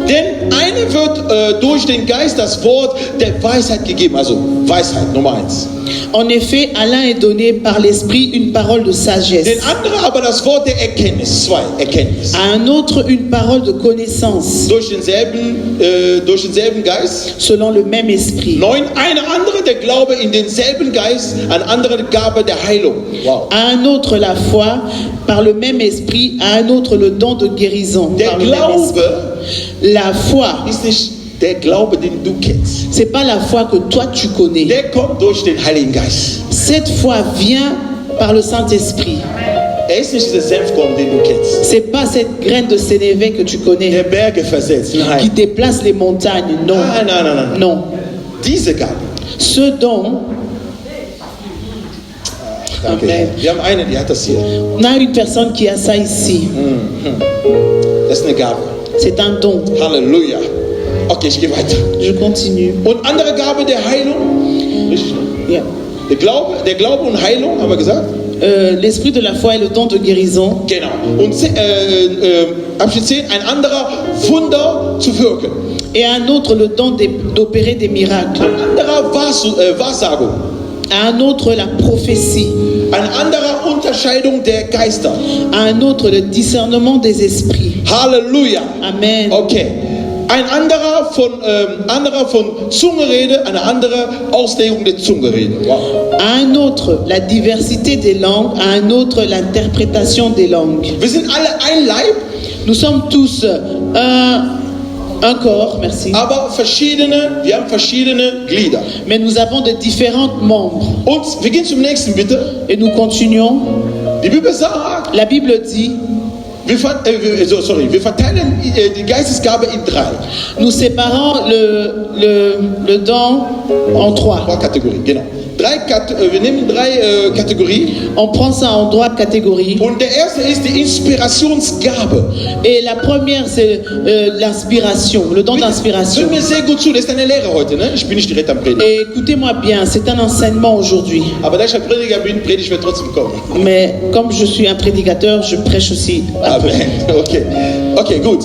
Denn einer wird durch den Geist das Wort der Weisheit gegeben. Also Weisheit, Nummer 1. En effet, à l'un est donné par l'esprit une parole de Den sagesse. anderen aber das Wort der Erkenntnis. 2. Erkenntnis. À un autre, une parole de connaissance, Durch denselben Geist. selon le même esprit. 9. Eine andere der Glaube in denselben Geist. Eine andere Gabe der Heilung. Wow. À un autre, la foi, par le même esprit. À un autre, le don de guérison. Der Par le même esprit. Glaube La foi, ist nicht der Glaube, den du kennst. c'est pas la foi que toi tu connais. Der kommt durch den Heiligen Geist. Cette foi vient par le Saint-Esprit. Er ist nicht dieser Senfkorn, den du kennst. C'est pas cette graine de sénévé que tu connais Der Berge versetzt. qui Nein. déplace les montagnes. Non. Nein. Non. Diese Gabe. Ce don, Danke. Amen. Wir haben eine, die hat das hier. On a une personne qui a ça ici. Das ist eine Gabe. C'est un don. Halleluja. Okay, ich gehe weiter. Je continue. Und andere Gabe der Heilung. Richtig, ne? Yeah. Der Glaube und Heilung, haben wir gesagt? L'esprit de la foi et le don de guérison. Genau. Und Abschnitt 10, ein anderer Wunder zu wirken. Et un autre, le don d'opérer des miracles. Ein anderer Wahrsagung. À un autre, la prophétie. Ein anderer Unterscheidung der Geister. À un autre, le discernement des esprits. Halleluja. Amen. Okay. Ein anderer von Zungenrede, eine andere Auslegung der Zungenrede. Wow. À un autre, la diversité des langues. À un autre, l'interprétation des langues. Wir sind alle ein Leib, Nous sommes tous un corps, merci. aber wir haben verschiedene Glieder. Mais nous avons de différents membres. Und wir gehen zum nächsten, bitte. Et nous continuons. Die Bibel sagt, La Bible dit, wir verteilen die Geistesgabe in 3. nous séparons le don en 3. 3 Kategorien, genau. Wir nehmen 3 Kategorien. On prend ça en 3 catégories. Und der erste ist die Inspirationsgabe. Et la première, c'est l'inspiration, le don d'inspiration. Hört mir sehr gut zu, das ist eine Lehre heute, ne? Ich bin nicht direkt am Predigen. Et écoutez-moi bien, c'est un enseignement aujourd'hui. Aber da ich ein Prediger bin, predige ich trotzdem kommen. Mais comme je suis un prédicateur, je prêche aussi un peu. Amen. Okay, gut.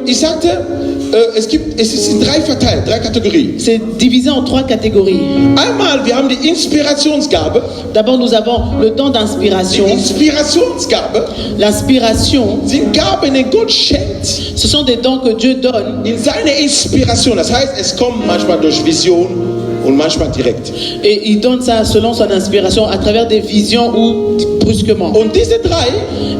Ich sagte, es ist in 3 verteilt, 3 Kategorien. C'est divisé en 3 catégories. Einmal, wir haben die Inspirationsgabe. D'abord, nous avons le don Die d'inspiration. Inspirationsgabe L'inspiration, sind Gaben, die Gott schenkt ce sont des dons que Dieu donne in seine Inspiration. Das heißt, es kommt manchmal durch Vision und manchmal direkt. et il donne ça selon son inspiration à travers des visions ou brusquement. Und diese 3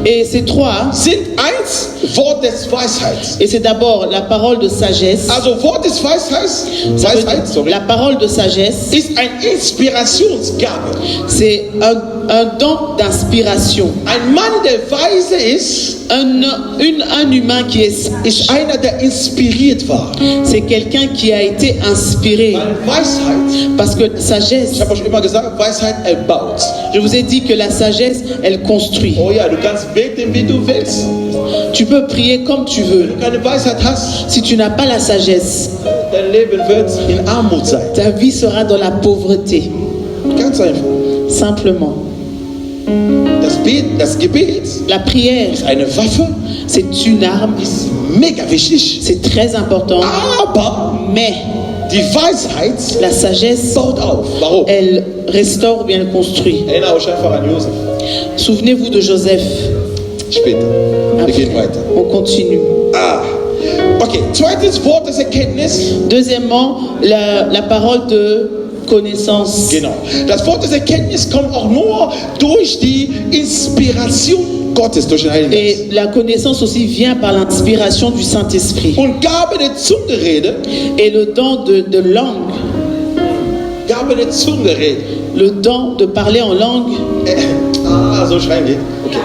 Et ces 3, sind eins, Wort des Weisheits. et c'est d'abord la parole de sagesse. Also Wort des Ça veut Weisheit, dire, la parole de sagesse, ist eine Inspirationsgabe. c'est un don d'inspiration. Ein Mann, der weise ist, Un humain qui est einer, der inspiriert war. c'est quelqu'un qui a été inspiré. Weil Weisheit, Parce que la sagesse, ich habe euch immer gesagt, Weisheit erbaut. je vous ai dit que la sagesse, elle construit. Oh ja, du kannst beten, wie du willst. Tu peux prier comme tu veux. Wenn du keine Weisheit hast, Si tu n'as pas la sagesse, dein Leben wird in Armut sein. ta vie sera dans la pauvreté. Ganz einfach. Simplement. Das Gebet La prière, ist eine Waffe, c'est une arme. ist mega wichtig. C'est très important. Aber Mais die Weisheit la sagesse, baut auf. Warum? elle restaure ou bien elle construit. Erinnere euch einfach an Josef. Souvenez-vous de Joseph. Später. Wir Après, gehen weiter. on continue. Okay, zweites Wort des Erkenntnis. Deuxièmement, la parole de connaissance. Genau. Das Wort des Erkenntnis kommt auch nur durch die Inspiration Gottes, durch den Heiligen Geist. Et la connaissance aussi vient par l'inspiration du Saint-Esprit. Und Gabe der Zungenrede, Et le don de langue, Gabe der Zungenrede. le don de parler en langue, So schreien wir. Okay.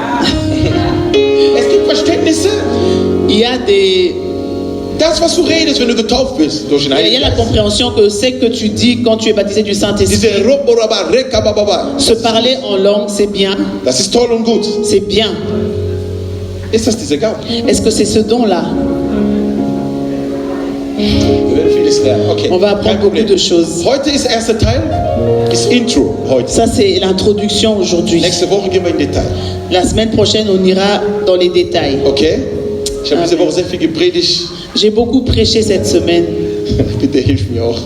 Es gibt Verständnisse. il y a Das, was du redest, wenn du getauft bist, durch den il y Heiligen a la Geist. compréhension que ce que tu dis quand tu es baptisé du Saint-Esprit. Diese Roboraba, Rekabababa. Se parler en langue, c'est bien, Das ist toll und gut. c'est bien. Ist das diese Gabe? Est-ce que c'est ce don-là? Wir werden vieles lernen. Okay. On va apprendre Kein beaucoup Problem. de choses. Heute ist der erste Teil, ist Intro heute. Ça, c'est l'introduction aujourd'hui. Nächste Woche gehen wir in Detail. La semaine prochaine, on ira dans les détails. Okay? Ich habe diese Woche sehr viel gepredigt. J'ai beaucoup prêché cette semaine. Bitte hilf mir auch.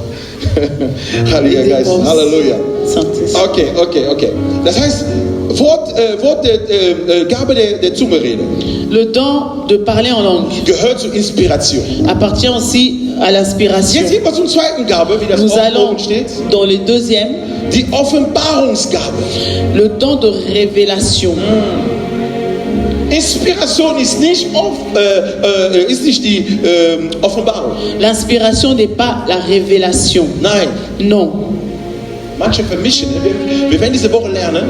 Heiliger Geist. Halleluja. Saint-Esprit. Okay. Das heißt, Gabe der Zungenrede Le don de parler en langue gehört zur Inspiration. appartient aussi à l'inspiration. Jetzt gehen wir zum zweiten Gabe, wie das Nous auch allons oben steht. dans le deuxième, Die Offenbarungsgabe. le don de révélation. Inspiration ist nicht die Offenbarung. L'inspiration n'est pas la révélation. Nein, Non. manche vermischen. Wir werden diese Woche lernen.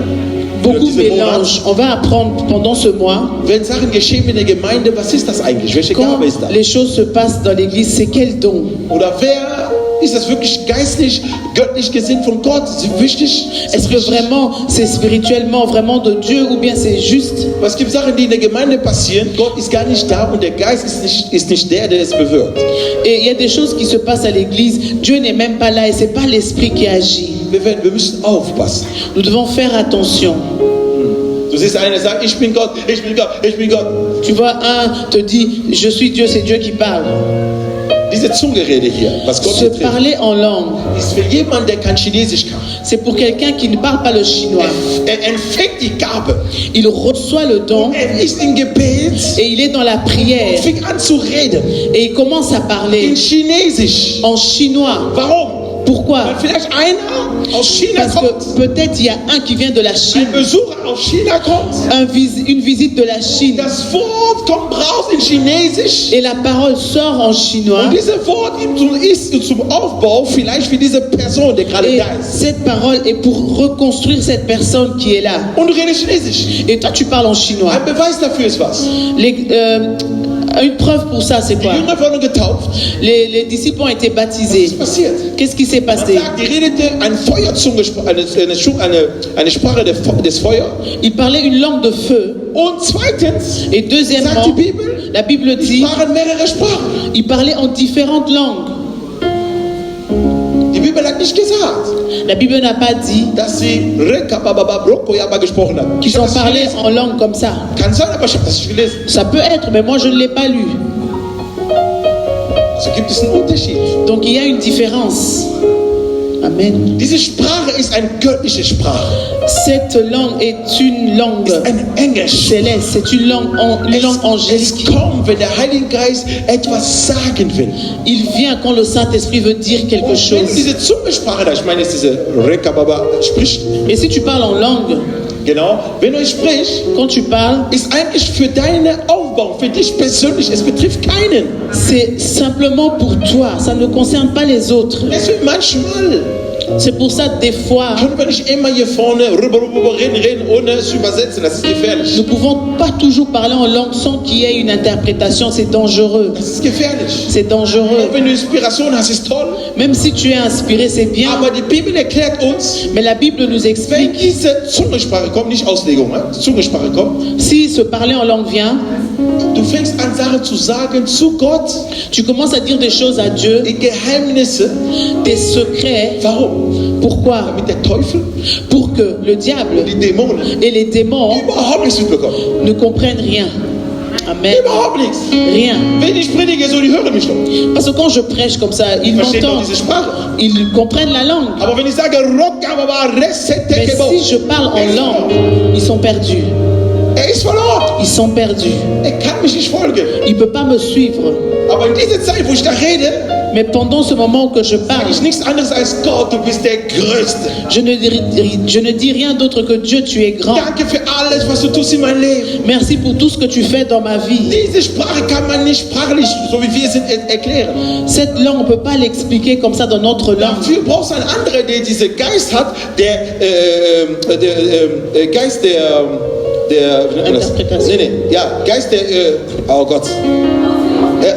Beaucoup Diese Monat, mélangent. On va apprendre pendant ce mois wenn Sachen geschehen in der Gemeinde, was ist das eigentlich? Welche quand Gabe ist das? les choses se passent dans l'église. C'est quel don? Oder wer Ist das wirklich geistlich, göttlich gesinnt von Gott? Ist das wichtig? Est-ce que vraiment c'est spirituellement vraiment de Dieu ou bien c'est juste? Es gibt Sachen, die in der Gemeinde passieren. Gott ist gar nicht da und der Geist ist nicht der es bewirkt. Et il y a des choses qui se passent à l'église, Dieu n'est même pas là et c'est pas l'esprit qui agit. Wir müssen aufpassen. Nous devons faire attention. Du siehst einer sagt, ich bin Gott, ich bin Gott, ich bin Gott. Tu vois, un te dit, je suis Dieu, c'est Dieu qui parle. Diese Zungenrede hier, was Gott Se hier trägt, parler en langue, ist für jemanden, der kein Chinesisch kann. c'est pour quelqu'un qui ne parle pas le chinois. Er empfängt die Gabe. Il reçoit le don Er ist im Gebet et il est dans la prière und fängt an zu reden. et il commence à parler In Chinesisch. en chinois. Warum? Pourquoi? Weil vielleicht einer aus China Parce kommt. que peut-être il y a un qui vient de la Chine, Ein Besucher aus China kommt. une visite de la Chine, Das Wort kommt raus in Chinesisch. et la parole sort en chinois. Und dieses Wort ist zum Aufbau vielleicht für diese Person, der gerade Et da ist. cette parole est pour reconstruire cette personne qui est là. Und du redest Chinesisch. Et toi, tu parles en chinois. Ein Beweis dafür ist was? Une preuve pour ça, c'est Die quoi? Jünger wurden getauft. Les disciples ont été Was baptisés. ist passiert? Qu'est-ce qui s'est Man passé? sagt, die redete eine Feuerzunge, eine Sprache des Feuers. Ils parlaient une langue de feu. Und zweitens, Et deuxièmement, sagt die Bibel, la Bible die dit, sprachen mehrere Sprachen. ils parlaient en différentes langues. Die Bibel hat nicht gesagt, La Bible n'a pas dit dass sie Rekabababa Brokoyaba gesprochen haben. qu'ils Ich habe ont das parlé gelesen. en langue comme ça. Kann sein, aber ich habe das nicht gelesen. Ça peut être, mais moi je ne l'ai pas lu. Also gibt es einen Unterschied. Donc il y a une différence. Amen. Diese Sprache ist eine göttliche Sprache. Cette langue est une langue Ist ein Englisch. céleste, c'est une langue, Es angélique. kommt, wenn der Heilige Geist etwas sagen will. Il vient quand le Saint-Esprit veut dire quelque Und wenn du chose. diese Zungensprache da, ich meine jetzt diese Rekababa spricht, Et si tu parles en langue, genau, wenn du sprichst, quand tu parles, ist eigentlich für deine Aufbau, für dich persönlich, es betrifft keinen. c'est simplement pour toi, ça ne concerne pas les autres. Deswegen manchmal C'est pour ça, des fois, können wir nicht immer hier vorne rüber reden, ohne es zu übersetzen, das ist gefährlich. nous ne pouvons pas toujours parler en langue sans qu'il y ait une interprétation, c'est dangereux. Das ist gefährlich. C'est dangereux. Auch wenn du Inspiration hast, ist toll, Même si tu es inspiré, c'est bien, aber die Bibel erklärt uns, mais la Bible nous wenn explique, diese Zungensprache kommt, nicht Auslegung, Zungensprache kommt, si se parler en langue vient, du fängst an Sachen zu sagen zu Gott, tu commences à dire des choses à Dieu, die Geheimnisse. des secrets. Warum? Pourquoi? Damit der Teufel, Pour que le diable die Dämonen, et les démons überhaupt nichts mitbekommen. ne comprennent rien. Amen. Überhaupt nichts. Rien. Wenn ich predige, so die hören mich doch. Parce que quand je prêche comme ça, ils Verstehen doch m'entendent, diese Sprache. ils comprennent la langue. Aber wenn ich sage, Rockababa, Mais Resetekebo, si je parle en langue, ils sont perdus. ist verloren. Ils sont perdus. Kann mich nicht folgen. Il ne peut pas me suivre. Aber in dieser Zeit, wo ich da rede, Mais pendant ce moment que je parle, sage ich nichts anderes als Gott, du bist der Größte. je ne dis rien d'autre que Dieu, tu es grand. Danke für alles, was du tust in meinem Leben. Merci pour tout ce que tu fais dans ma vie. Diese Sprache kann man nicht sprachlich, so wie wir sind, erklären. Cette langue, on ne peut pas l'expliquer comme ça dans notre langue. Dafür brauchst du einen anderen, der diesen Geist hat, der Geist der wie nennt man das? Interpretation. Nee, ja, Geist der, oh Gott.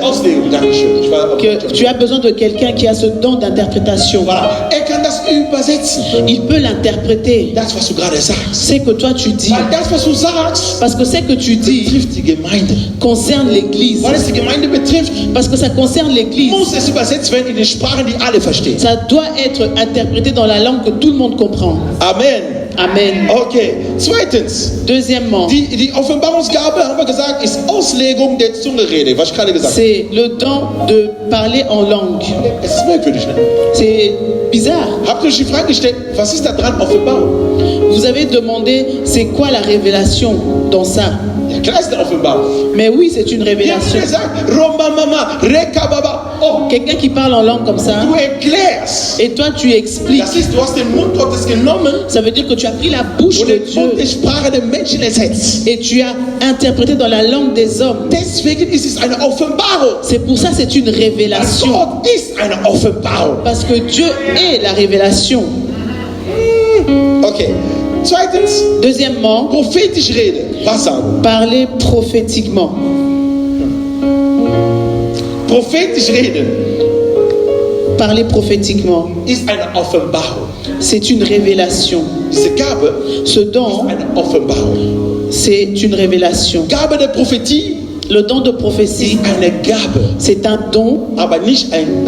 Auslegung, Dankeschön. Ich war, Que tu as besoin de quelqu'un qui a ce don d'interprétation. voilà. Er kann das übersetzen. Il peut l'interpréter. Das, was du gerade sagst. C'est que toi tu dis. Weil das, was du sagst, Parce que ce que tu dis betrifft die Gemeinde. concerne l'Église. Weil es die Gemeinde betrifft, Parce que ça concerne l'Église. muss es übersetzt werden in den Sprachen, die alle verstehen. Ça doit être interprété dans la langue que tout le monde comprend. Amen. Amen. Okay. Zweitens, Deuxièmement, die Offenbarungsgabe, haben wir gesagt, ist Auslegung der Zungenrede, was ich gerade gesagt habe. c'est le don de parler en langue. Es ist merkwürdig, ne? C'est bizarre. Habt ihr euch die Frage gestellt, was ist da dran Offenbarung? Vous avez demandé c'est quoi la révélation dans ça. Ja, klar ist eine Offenbarung. Mais oui, c'est une Wir haben révélation. gesagt, Romba Mama, Reka Baba. Oh, Quelqu'un qui parle en langue comme ça, du erklärst. et toi tu expliques. Das ist, du hast den Mund Gottes genommen Ça veut dire que tu as pris la bouche und de den Mund der Dieu Sprache der Menschen ersetzt. et tu as interprété dans la langue des hommes. Deswegen ist es eine Offenbarung. C'est pour ça que c'est une Weil révélation. Gott ist eine Offenbarung. Parce que Dieu est la révélation. Okay. Zweitens, Deuxièmement, prophetisch rede. Was sagen? parler prophétiquement. Prophetisch reden Parler prophétiquement, ist eine Offenbarung. c'est une révélation. Diese Gabe Ce ist don, eine Offenbarung. c'est une révélation. Gabe der Prophetie Le don de prophétie, ist eine Gabe, c'est un don, aber nicht ein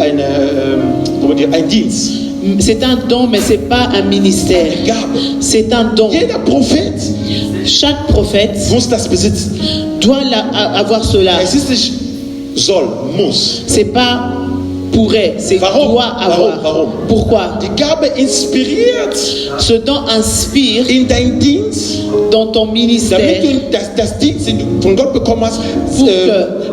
Dienst. c'est un don, mais c'est pas un ministère. Eine Gabe. C'est un don. Jeder Prophet Chaque prophète muss das besitzen. doit avoir cela. Es ist nicht soll, muss. C'est pas pourrait, c'est Warum? doit avoir. Warum? Pourquoi? Die Gabe inspiriert Ce don inspire in dein Dienst, dans ton damit ministère du das Dienst, den du von Gott bekommen hast,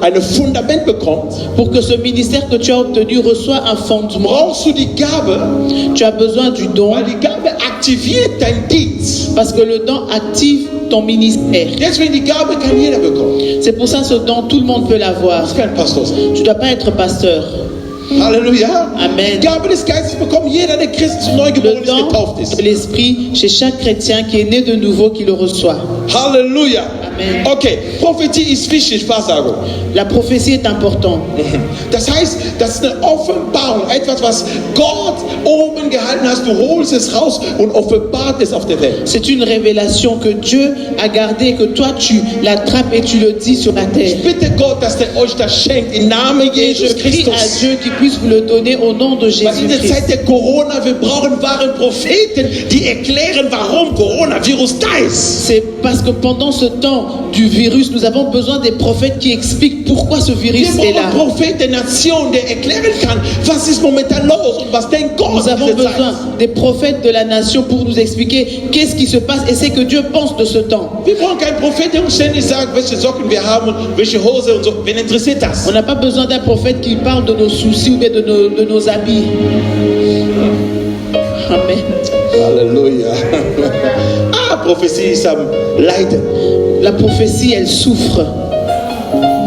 ein Fundament bekommst. pour que ce ministère que tu as obtenu reçoit un fondement. Brauchst du die Gabe, Tu as besoin du don weil die Gabe aktiviert dein Dienst. parce que le don active ton ministère. Deswegen die Gabe kann jeder bekommen. C'est pour ça ce don, tout le monde peut l'avoir. Du musst kein Pastor sein. Tu ne dois pas être pasteur. Halleluja. Amen. Die Gabe des Geistes bekommt jeder, der Christ zu neu Le geboren ist, don getauft ist. de l'esprit chez chaque chrétien qui est né de nouveau qui le reçoit. Halleluja. Amen. Okay, Prophetie ist wichtig, Wahrsagung. La prophétie est importante. Das heißt, das ist eine Offenbarung, etwas, was Gott oben gehalten hast. Du holst es raus und offenbart es auf der Welt. C'est une révélation que Dieu a gardée, que toi tu l'attrapes et tu le dis sur la terre. Ich bitte Gott, dass er euch das schenkt im Namen Et je Jesus prie à Christus. Dieu qu'il puisse vous le donner au nom de Weil in der Jésus-Christ. Zeit der Corona, wir brauchen wahre Propheten, die erklären, warum Coronavirus da ist. C'est parce que pendant ce temps du virus, nous avons besoin des prophètes qui expliquent pourquoi ce virus Wir est là. brauchen Propheten der Nation, der erklären kann, was ist momentan los und was denkt Gott Nous in avons dieser besoin Zeit. des prophètes de la nation pour nous expliquer qu'est-ce qui se passe et c'est que Dieu pense de ce temps. Wir brauchen keinen Propheten, der uns ständig sagt, welche Socken wir haben und welche Hose und so. Wen interessiert das? On n'a pas besoin d'un prophète qui parle de nos soucis ou bien de nos habits. Amen. Halleluja. Prophetie ist am Leiden. La prophétie, elle souffre.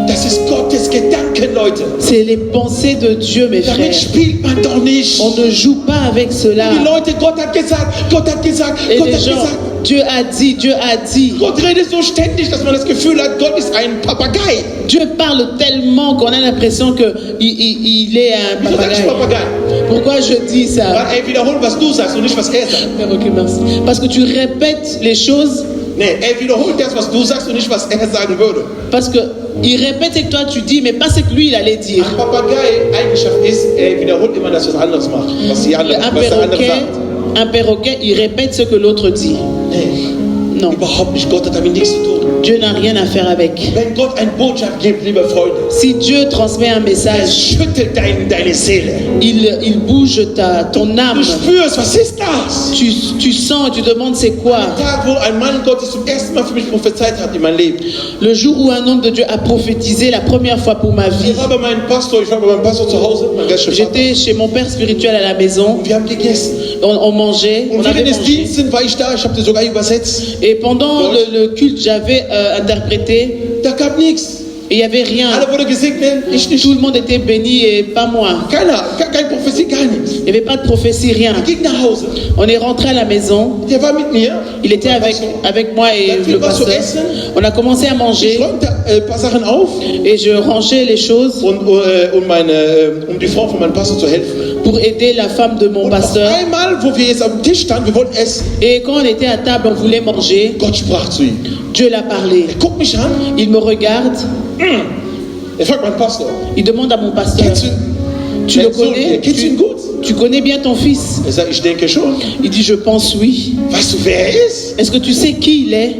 Das ist Gottes Gedanken, Leute. C'est les pensées de Dieu, mes Damit frères. spielt man doch nicht. On ne joue pas avec cela. Die Leute, Gott hat gesagt, Gott hat gesagt, Et Gott les hat gens, gesagt. Dieu a dit, Dieu a dit. Gott redet so ständig, dass man das Gefühl hat, Gott ist ein Papagei. Dieu parle tellement qu'on a l'impression qu'il est un Wieso sag ich papagaï. Papagei? Pourquoi je dis ça? Weil er wiederholt, was du sagst und nicht, was er sagt. Ok, merci. Parce que tu répètes les choses, Nee, er wiederholt das, was du sagst und nicht, was er sagen würde. parce que il répète et que toi tu dis, mais pas ce que lui il allait dire. Ein Papagei-Eigenschaft ist, er wiederholt immer das, was anderes macht. Was der andere sagt. Un perroquet, il répète ce que l'autre dit. Nee, Non, überhaupt nicht. Gott hat damit nichts zu tun. Dieu n'a rien à faire avec. Wenn Gott eine Botschaft gibt, liebe Freunde, Si Dieu transmet un es message, schüttelt deine Seele. il bouge ton âme. Du spürst, was ist das? Tu sens, tu demandes c'est quoi. Der Tag, wo ein Mann Gottes zum ersten Mal für mich prophezeit hat in meinem Leben. Le jour où un homme de Dieu a prophétisé la première fois pour ma vie, Ich war bei meinem Pastor zu Hause, mein geistlicher Vater. j'étais chez mon père spirituel à la maison. Und wir haben gegessen. On mangeait, on Und avait während des mangé. Dienstes war ich da, ich habe das sogar übersetzt. Et pendant le culte, j'avais interprété Da gab nichts. et il n'y avait rien. Alle wurde gesegnet, ich nicht. Tout le monde était béni et pas moi. Keine Prophetie, gar nichts. Il n'y avait pas de prophétie, rien. Ich ging nach Hause. On est rentré à la maison. Der war mit mir. Il était avec moi et le pasteur. On a commencé à Ich manger räumte ein paar Sachen auf, et je rangeais les choses um die Frau von meinem Pastor zu helfen. pour aider la femme de mon Und auf pasteur. einmal, wo wir jetzt am Tisch standen, wir wollten essen, Et quand on était à table, on voulait manger. Gott sprach zu ihm. Dieu l'a parlé. Er guckt mich an, Il me regarde. er fragt meinen Pastor, Il demande à mon pasteur, kennst du tu le deinen Sohn? connais? Kennst du ihn gut? Tu connais bien ton fils? Er sagt, ich denke schon. Il dit, je pense oui. Weißt du, wer er ist? Est-ce que tu sais qui il est?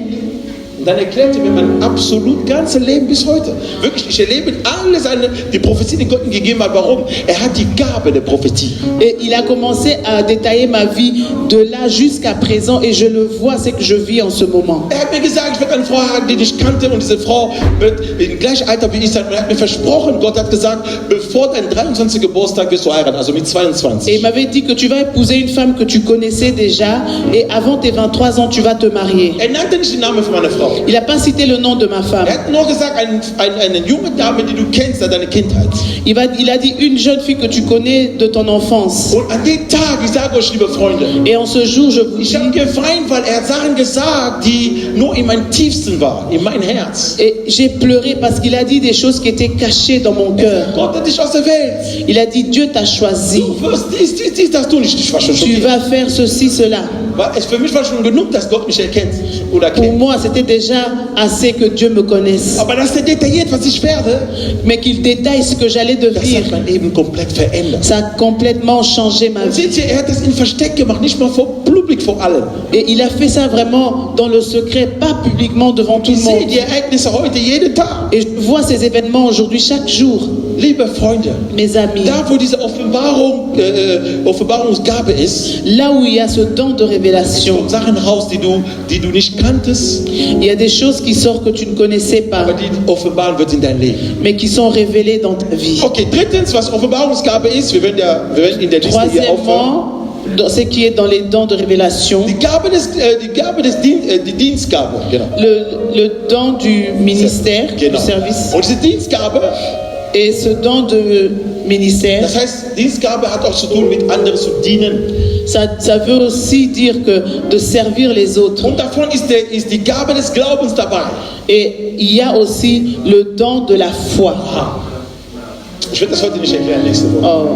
Und dann erklärte mir mein absolut ganzes Leben bis heute. Wirklich, ich erlebe alle die Prophetie, die Gott ihm gegeben hat. Warum? Er hat die Gabe der Prophetie. Et il a commencé à détailler ma vie de là jusqu'à présent et je le vois, c'est que je vis en ce moment. Er hat mir gesagt, ich werde eine Frau haben, die dich kannte und diese Frau wird im gleichen Alter wie ich sein. Er hat mir versprochen, Gott hat gesagt, bevor dein 23. Geburtstag wirst du heiraten, also mit Et 22. il m'avait dit que tu vas épouser une femme que tu connaissais déjà et avant tes 23 ans, tu vas te marier. Er nannte nicht den Namen von meiner Frau. Il n'a pas cité le nom de ma femme. Er hat nur gesagt, eine junge Dame, die du kennst seit deiner Kindheit. Il a dit une jeune fille que tu connais de ton enfance. Und an dem Tag, ich sage euch, liebe Freunde, Et en ce jour, je vous ich dis, habe geweint, weil er hat Sachen gesagt, die nur in meinem Tiefsten waren, in mein Herz. et j'ai pleuré parce qu'il a dit des choses qui étaient cachées dans mon cœur. Gott hat dich aus der Welt. Il a dit, Dieu t'a choisi. Du wirst dies, das tun. Ich war schon Tu schockiert. vas faire ceci, cela. Für mich war schon genug, dass Gott mich erkennt oder Pour kennt. moi, c'était déjà assez que Dieu me connaisse. Aber dass er detailliert, was ich werde, Mais qu'il détaille ce que j'allais das devenir. hat mein Leben komplett verändert. Ça a complètement changé ma Und vie. seht ihr, er hat das in Versteck gemacht, nicht mal publik vor allen. Et il a fait ça vraiment dans le secret, pas publiquement devant tout Ich le sehe monde. die Ereignisse heute jeden Tag. Et je vois ces événements aujourd'hui chaque jour, Liebe Freunde, mes amis. da wo diese Offenbarungsgabe ist, Là où il y a ce don de révélation, kommen Sachen raus, die du nicht kanntest, il y a des choses qui sortent que tu ne connaissais pas, aber die offenbaren wird in dein Leben. mais qui sont révélées dans ta vie. Okay, drittens, was Offenbarungsgabe ist, wir werden in der Liste hier aufhören. Troisièmement, dans ce qui est dans les dons de révélation, Die Dienstgabe, genau. le don du ministère, Genau. du service, Und diese Dienstgabe, et ce don de ministère, das heißt, Dienstgabe hat auch zu tun mit anderen zu dienen. ça veut aussi dire que de servir les autres. Und davon ist die Gabe des Glaubens dabei. Et il y a aussi le don de la foi. Aha. Ich werde das heute nicht erklären, nächste Woche. Oh.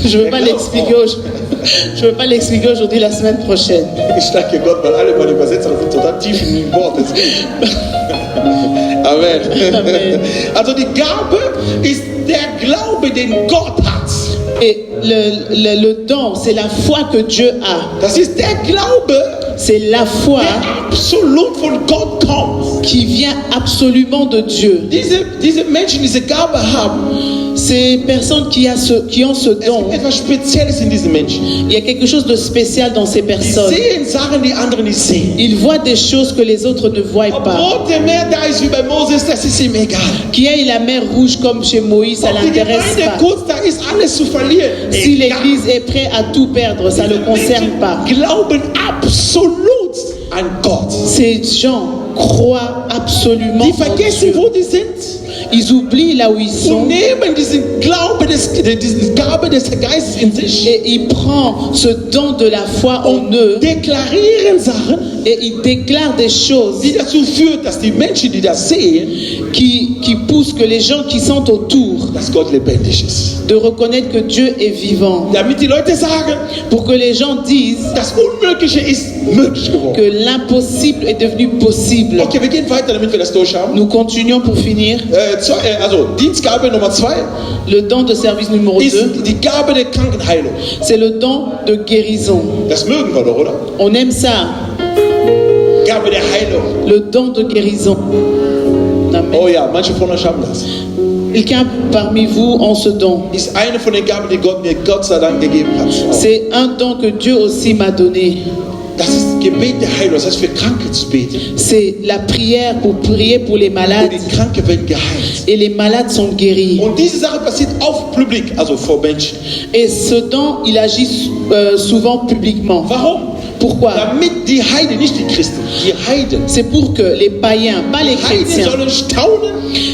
Je ne veux pas l'expliquer aujourd'hui, la semaine prochaine. Ich danke Gott, weil alle meine Übersetzer sind total tief in den Wort. Deswegen. Amen. Amen. Also die Gabe ist der Glaube, den Gott hat. Et le don, c'est la foi que Dieu a. Das ist der Glaube, C'est la foi der absolut von Gott kommt. qui vient absolument de Dieu. Diese Menschen, die diese Gabe haben, Ces personnes qui ont ce es don, gibt etwas Spezielles in diesen Menschen. il y a quelque chose de spécial dans ces Die personnes. sehen Sachen, die andere nicht sehen. Ils voient des choses que les autres ne voient Ob pas. Rot der Meer da ist wie bei Moses, das ist ihm egal. Qui ait la mer rouge comme chez Moïse, ça Ob die l'intéresse Gemeinde pas. kurz da ist, alles zu verlieren. Si Egal. l'Église est prête à tout perdre, ça ne le concerne pas. Glauben absolut an Gott. Ces gens croient absolument Die en vergessen, Dieu. wo die sind Ils oublient là où ils sont und nehmen diesen Gabe des Geistes in sich, et ils prennent ce don de la foi en eux deklarieren Sachen, et ils déclarent des choses die dazu führt, dass die Menschen, die das sehen, qui poussent que les gens qui sont autour dass Gott lebendig ist. de reconnaître que Dieu est vivant. Damit die Leute sagen, Pour que les gens disent das Unmögliche ist möglich geworden. que l'impossible est devenu possible. Okay, wir gehen weiter, damit wir das durch haben. Nous continuons pour finir. Also, Dienstgabe Nummer 2 Le don de service numéro 2, ist die Gabe der Krankenheilung. c'est le don de guérison. Das mögen wir doch, oder? On aime ça, Gabe der Heilung. le don de guérison. Amen. Oh ja, manche von euch haben das. Quelqu'un parmi vous ont ce don. Ist eine von den Gaben, die Gott mir Gott sei Dank gegeben hat. C'est un don que Dieu aussi m'a donné. Das ist Gebet der Heilung, das heißt für Kranke zu beten. C'est la prière pour prier pour les Und malades. die Kranke werden geheilt. Et les malades sont guéris. Und diese Sache passiert auf Publik, also vor Menschen. Et ce don, il agit souvent publiquement. Warum? Pourquoi? Damit die Heiden, nicht die Christen, die Heiden. C'est pour que les païens, pas les Heiden chrétiens, sollen staunen,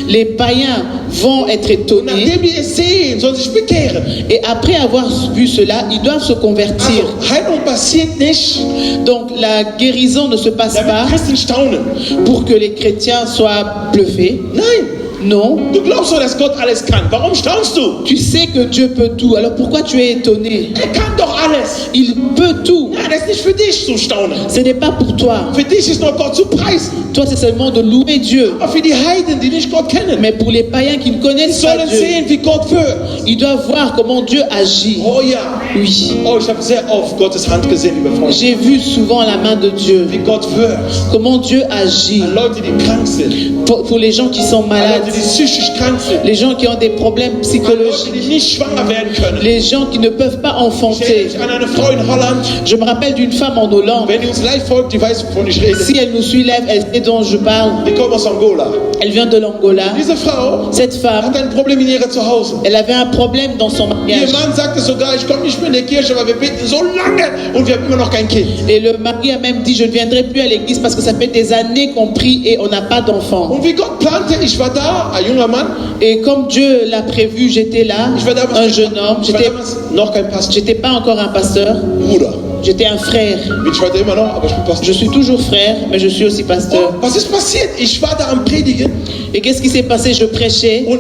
les païens vont être étonnés. nachdem die es sehen, sollen sich bekehren. Et après avoir vu cela, ils doivent se convertir. Also, Heilung passiert nicht, Donc la guérison ne se passe pas damit Christen staunen. pour que les chrétiens soient bluffés. Nein, Non. du glaubst doch, dass Gott alles kann. Warum staunst du? Tu sais que Dieu peut tout. Alors pourquoi tu es étonné? Er kann doch alles. Il peut tout. Ja, das ist nicht für dich zu staunen. Ce n'est pas pour toi. Für dich ist nur Gott zu preisen. Toi, c'est seulement de louer Dieu. Aber für die Heiden, die nicht Gott kennen, Mais pour les païens qui ne die connaissent pas sollen Dieu, sehen, wie Gott wirkt. ils doivent voir comment Dieu agit. Oh ja. Oui. Oh, ich habe sehr oft Gottes Hand gesehen, liebe Freunde. J'ai vu souvent la main de Dieu. Wie Gott wirkt. Comment Dieu agit An Leute, die krank sind. pour les gens qui sont An malades, Leute, die psychisch krank sind. les gens qui ont des problèmes Leute, psychologiques, die nicht schwanger werden können. les gens qui ne peuvent pas Ich erinnere enfanter. mich an eine Frau in Holland. Je me rappelle d'une femme en Hollande. Wenn die uns live folgt, die weiß, wovon ich rede. Si elle nous suit, elle sait dont je parle. Die kommt aus Angola. Elle vient de l'Angola. Diese Frau Cette femme, hat ein Problem in ihrer Zuhause. elle avait un problème dans son Ihr mariage. Mann sagte sogar, ich komme nicht mehr in die Kirche, weil wir beten so lange und wir haben immer noch kein Kind. Et le mari a même dit, je ne viendrai plus à l'église parce que ça fait des années qu'on prie et on n'a pas d'enfant. Und wie Gott plante, ich war da, ein junger Mann. Et comme Dieu l'a prévu, j'étais là, Ich war damals, un jeune homme. ich war damals noch kein Pastor. J'étais pas encore un pasteur, Bruder. j'étais un frère. Bin ich heute immer noch, aber ich bin Pastor. Je suis toujours frère, mais je suis aussi pasteur. Und was ist passiert? Ich war da am Predigen Et qu'est-ce qui s'est passé? Je prêchais und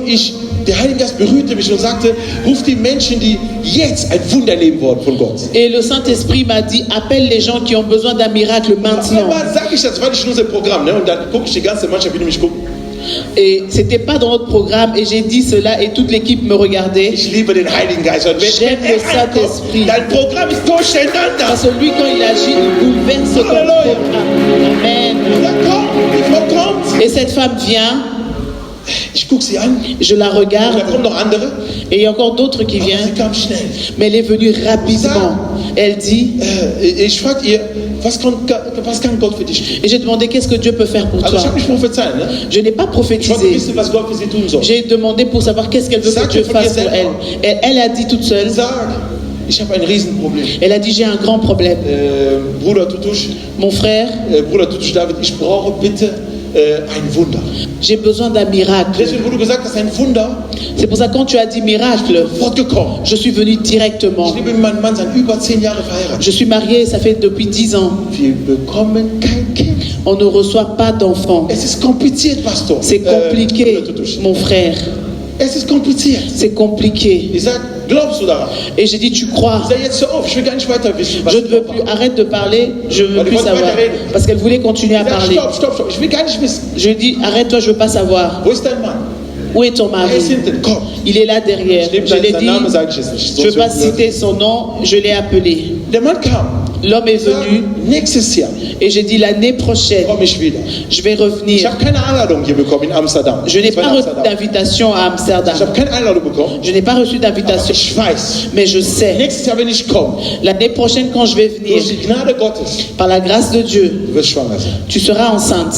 der Heilige Geist berührte mich und sagte, ruf die Menschen, die jetzt ein Wunder erleben wollen von Gott. et le Saint-Esprit m'a dit, appelle les gens qui ont besoin d'un miracle maintenant. Einmal sage ich das, weil ich nur unser Programm, ne? Und dann gucke ich die ganze Mannschaft, wie die mich gucken. Et c'était pas dans notre programme et j'ai dit cela et toute l'équipe me regardait. Ich liebe den Heiligen Geist. Und J'aime le Saint-Esprit. dein Programm ist durcheinander. Parce que lui, quand il agit, il bouleverse ton Alléluia. programme. Amen. Da kommt, die Frau kommt. Et cette femme vient, Ich gucke sie an. je la Und da regarde kommen noch andere. et il y a encore d'autres qui Aber viennent, sie kam schnell. mais elle est venue rapidement. Elle dit, Ich frage ihr, was kann Gott für dich tun? et j'ai demandé qu'est-ce que Dieu peut faire pour Also ich toi. habe nicht prophezeit, ne? Je n'ai pas Ich wollte prophétisé. wissen, was Gott für sie tun soll. J'ai demandé pour savoir qu'est-ce qu'elle veut que Dieu fasse pour elle. Et elle a dit toute seule, Sag, ich habe ein Riesenproblem. elle a dit j'ai un grand problème. Bruder Tutusch, Mon frère, Bruder Tutusch David, ich brauche bitte ein Wunder. j'ai besoin d'un miracle. Deswegen, wo du gesagt hast, ein Wunder, C'est pour ça que quand tu as dit miracle, fortgekommen. je suis venue directement. Ich lebe mit meinem Mann seit über 10 Jahre verheiratet. Je suis mariée, ça fait depuis 10 ans. Wir bekommen kein Kind. On ne reçoit pas d'enfants. Es ist kompliziert, Pastor. C'est compliqué, Bruder Tutusch. mon frère. Es ist kompliziert. C'est compliqué. Ich sag, glaubst du daran? Et j'ai dit, tu crois? Ich sag, jetzt hör auf, ich will gar nicht weiter wissen, was Je ne veux plus, arrête de parler, je ne veux plus savoir. Parce qu'elle voulait continuer à Ich sag, parler. stopp, ich will gar nicht wissen. Je lui dis, arrête-toi, je ne veux pas savoir. Wo ist dein Mann? Où est ton mari? Er ist hinten, komm. Il est là derrière. Ich nehme Je l'ai seinen dit, Namen, sage ich jetzt nicht. je ne veux pas citer son nom, je l'ai appelé. Der Mann kam. L'homme est Ich sag, venu nächstes Jahr et j'ai dit, l'année prochaine, komme ich wieder. je vais Ich revenir. habe keine Einladung hier bekommen in Amsterdam. Je n'ai Das war pas in reçu Amsterdam. d'invitation à Amsterdam. Ich habe keine Einladung bekommen. Je n'ai pas reçu Aber d'invitation. ich weiß, Mais je sais, nächstes Jahr, wenn ich komme, l'année prochaine, quand je vais venir, durch die Gnade Gottes, par la grâce de Dieu, du wirst schwanger sein. tu seras enceinte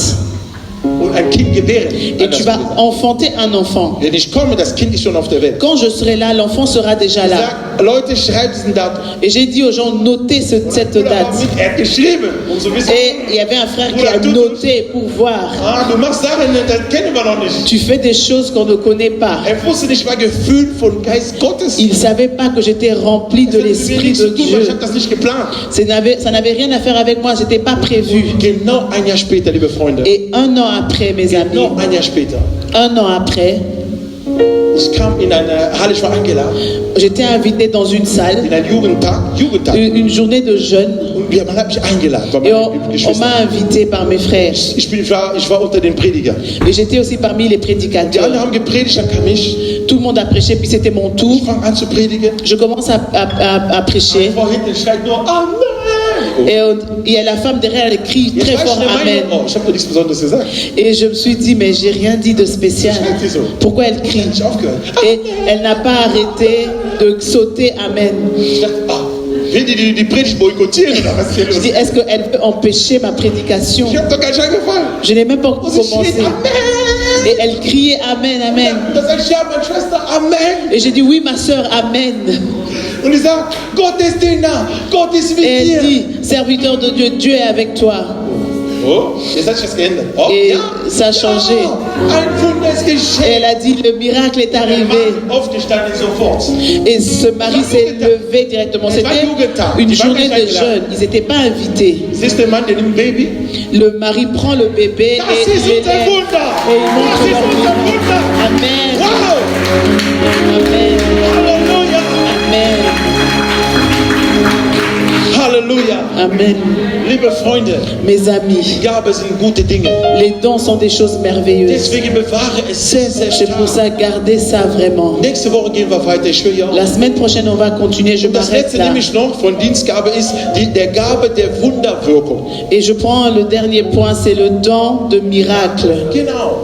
Und ein Kind gebären. et tu vas enfanter un enfant. Wenn ich komme, das Kind ist schon auf der Welt. Quand je serai là, l'enfant sera déjà Ich là. sag, Leute, schreibt diesen Datum. Et j'ai dit aux gens, notez cette Bruder war date. mit, er hat geschrieben, um zu wissen, Et il y avait un frère qui a noté pour voir. ah, du machst Sachen, das kennen wir noch nicht. Tu fais des choses qu'on ne connaît pas. Er wusste nicht, war gefüllt von Geist Gottes. Il ne savait pas que j'étais rempli de Das hat mit mir l'Esprit nichts de zu tun, weil Dieu. ich habe das nicht geplant. Ça n'avait rien à faire avec moi, je n'étais pas prévu. Genau ein Jahr später, liebe Freunde. Et un an après, mes amis, Genau ein Jahr später. un an après, Ich kam in eine Halle, ich war eingeladen, j'étais invité dans une salle, in einen Jugendtag. une journée de jeûne. Und man hat mich eingeladen, bei Et meinen on Geschwistern. m'a invité par mes frères. Ich war unter den Predigern. Et j'étais aussi parmi les Die alle prédicateurs. haben gepredigt, dann kam ich. Tout le monde a prêché, puis c'était mon tour. Ich fange an zu predigen. Je commence à prêcher. Vor hinten schreit nur Amen. Et il y a la femme derrière, elle crie Jetzt très war ich fort der Amen. Meinung, oh, ich habe doch nichts Besonderes gesagt. Et je me suis dit, mais j'ai rien dit de spécial. Pourquoi elle Ich crie? habe nicht aufgehört. Et elle n'a pas arrêté de sauter Amen. Ich dachte, will die Predigt boykottieren oder was ist hier Je los? dis, est-ce qu'elle peut empêcher ma prédication? Ich habe doch gar nicht angefangen. Je n'ai même pas Und sie commencé. schreit Amen. Et elle criait Amen, Amen. Da sag ich, ja, meine Schwester, Amen. Et j'ai dit, oui, ma soeur, Amen. Und ich sag, Gott ist dir nah, Gott ist mit Et elle dir. dit, serviteur de Dieu, Dieu est avec toi. Oh, jetzt hat sich das geändert. Oh, Et ja. ça a changé. Ja, ein Wunder ist Et geschehen. elle a dit, le miracle est Der arrivé. Mann aufgestanden sofort. Et ce mari s'est levé directement. C'était une journée de jeûne. Ils n'étaient pas invités. Siehst du den Mann, der nimmt Baby? Le mari prend le bébé Das et ist il unser l'élève. Wunder. Et il Das montre ist leur unser miracle. Wunder. Amen. Wow. Amen. Halleluja. Amen. Halleluja. Amen. Liebe Freunde, Mes amis, Gabe sind gute Dinge. les dons sont des choses merveilleuses. Deswegen bewahre es sehr, sehr C'est pour stark. ça, gardez ça vraiment. Nächste Woche gehen wir weiter. Ich höre ja auf. La semaine prochaine, on va continuer. Je Und das m'arrête letzte là. nämlich noch von Dienstgabe ist der Gabe der Wunderwirkung. Et je prends le dernier point, c'est le don de miracle. Genau.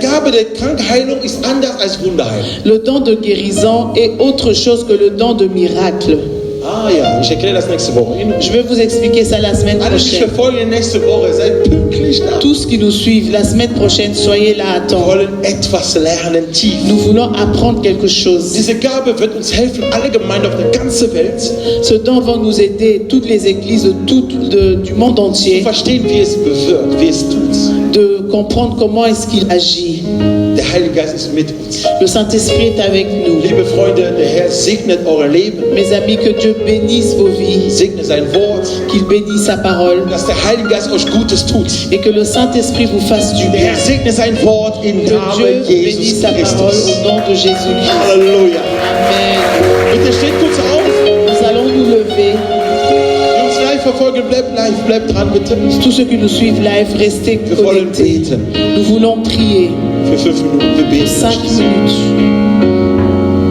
Gabe der Krankheilung ist anders als Wunderheilung. Le don de guérison est autre chose que le don de miracle. Ah ja, ich erkläre das nächste Woche. Je vais vous expliquer ça la semaine Alle, die mich prochaine. verfolgen nächste Woche, seid pünktlich da. Tous qui nous suivent, la semaine prochaine, soyez là à Wir temps. wollen etwas lernen tief. Nous voulons apprendre quelque chose. Diese Gabe wird uns helfen, alle Gemeinden auf der ganzen Welt Ce don va nous aider, toutes les églises du monde zu entier, verstehen, wie es bewirkt, wie es tut. de comprendre comment est-ce qu'il agit. Der Heilige Geist ist mit uns. Le Saint-Esprit est avec nous. Liebe Freunde, der Herr segnet euer Leben, Mes amis, que Dieu bénisse vos vies, segne sein Wort, qu'il bénisse sa parole dass der Heilige Geist euch Gutes tut. et que le Saint-Esprit vous fasse du Der bien. Herr segne sein Wort im Que Namen Dieu bénisse Jesus sa parole Christus. au nom de Jésus-Christ. Halleluja. Amen. Bitte steht kurz auf. Nous allons nous lever. Die uns live verfolgen, bleibt dran bitte. Tous ceux qui nous suivent live, restez Wir wollen connectés. beten. Nous voulons prier. Für 5 Minuten, wir beten. 5 minutes.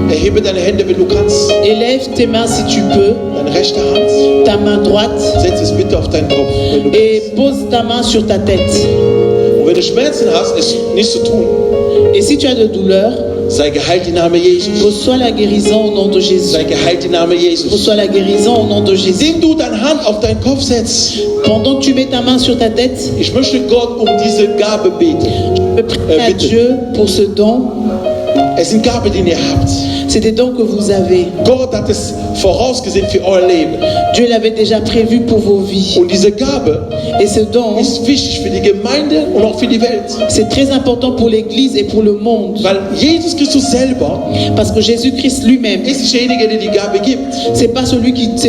Erhebe deine Hände, wenn du kannst. Élève tes mains si tu peux, Deine rechte Hand, ta main droite, setz es bitte auf deinen Kopf, wenn du et pose ta main sur ta tête. Und wenn du Schmerzen hast, ist nichts zu tun. Et si tu as de douleur, Sei geheilt im Namen Jesus. reçois la guérison au nom de Jésus. Sei geheilt im Namen Jesus. Reçois la guérison au nom de Jésus. Indem du deine Hand auf deinen Kopf setzt, Pendant que tu mets ta main sur ta tête, ich möchte Gott um diese Gabe beten. je prie à bitte. Dieu pour ce don. Es sind Gaben, die ihr habt. C'est des dons que vous avez. Gott hat es vorausgesehen für euer Leben. Dieu l'avait déjà prévu pour vos vies. Und diese Gabe Et ce don, ist wichtig für die Gemeinde und auch für die Welt. c'est très important pour l'Église et pour le monde. Weil Jesus Christus selber Parce que Jésus-Christ lui-même, ist derjenige, der die Gabe gibt. c'est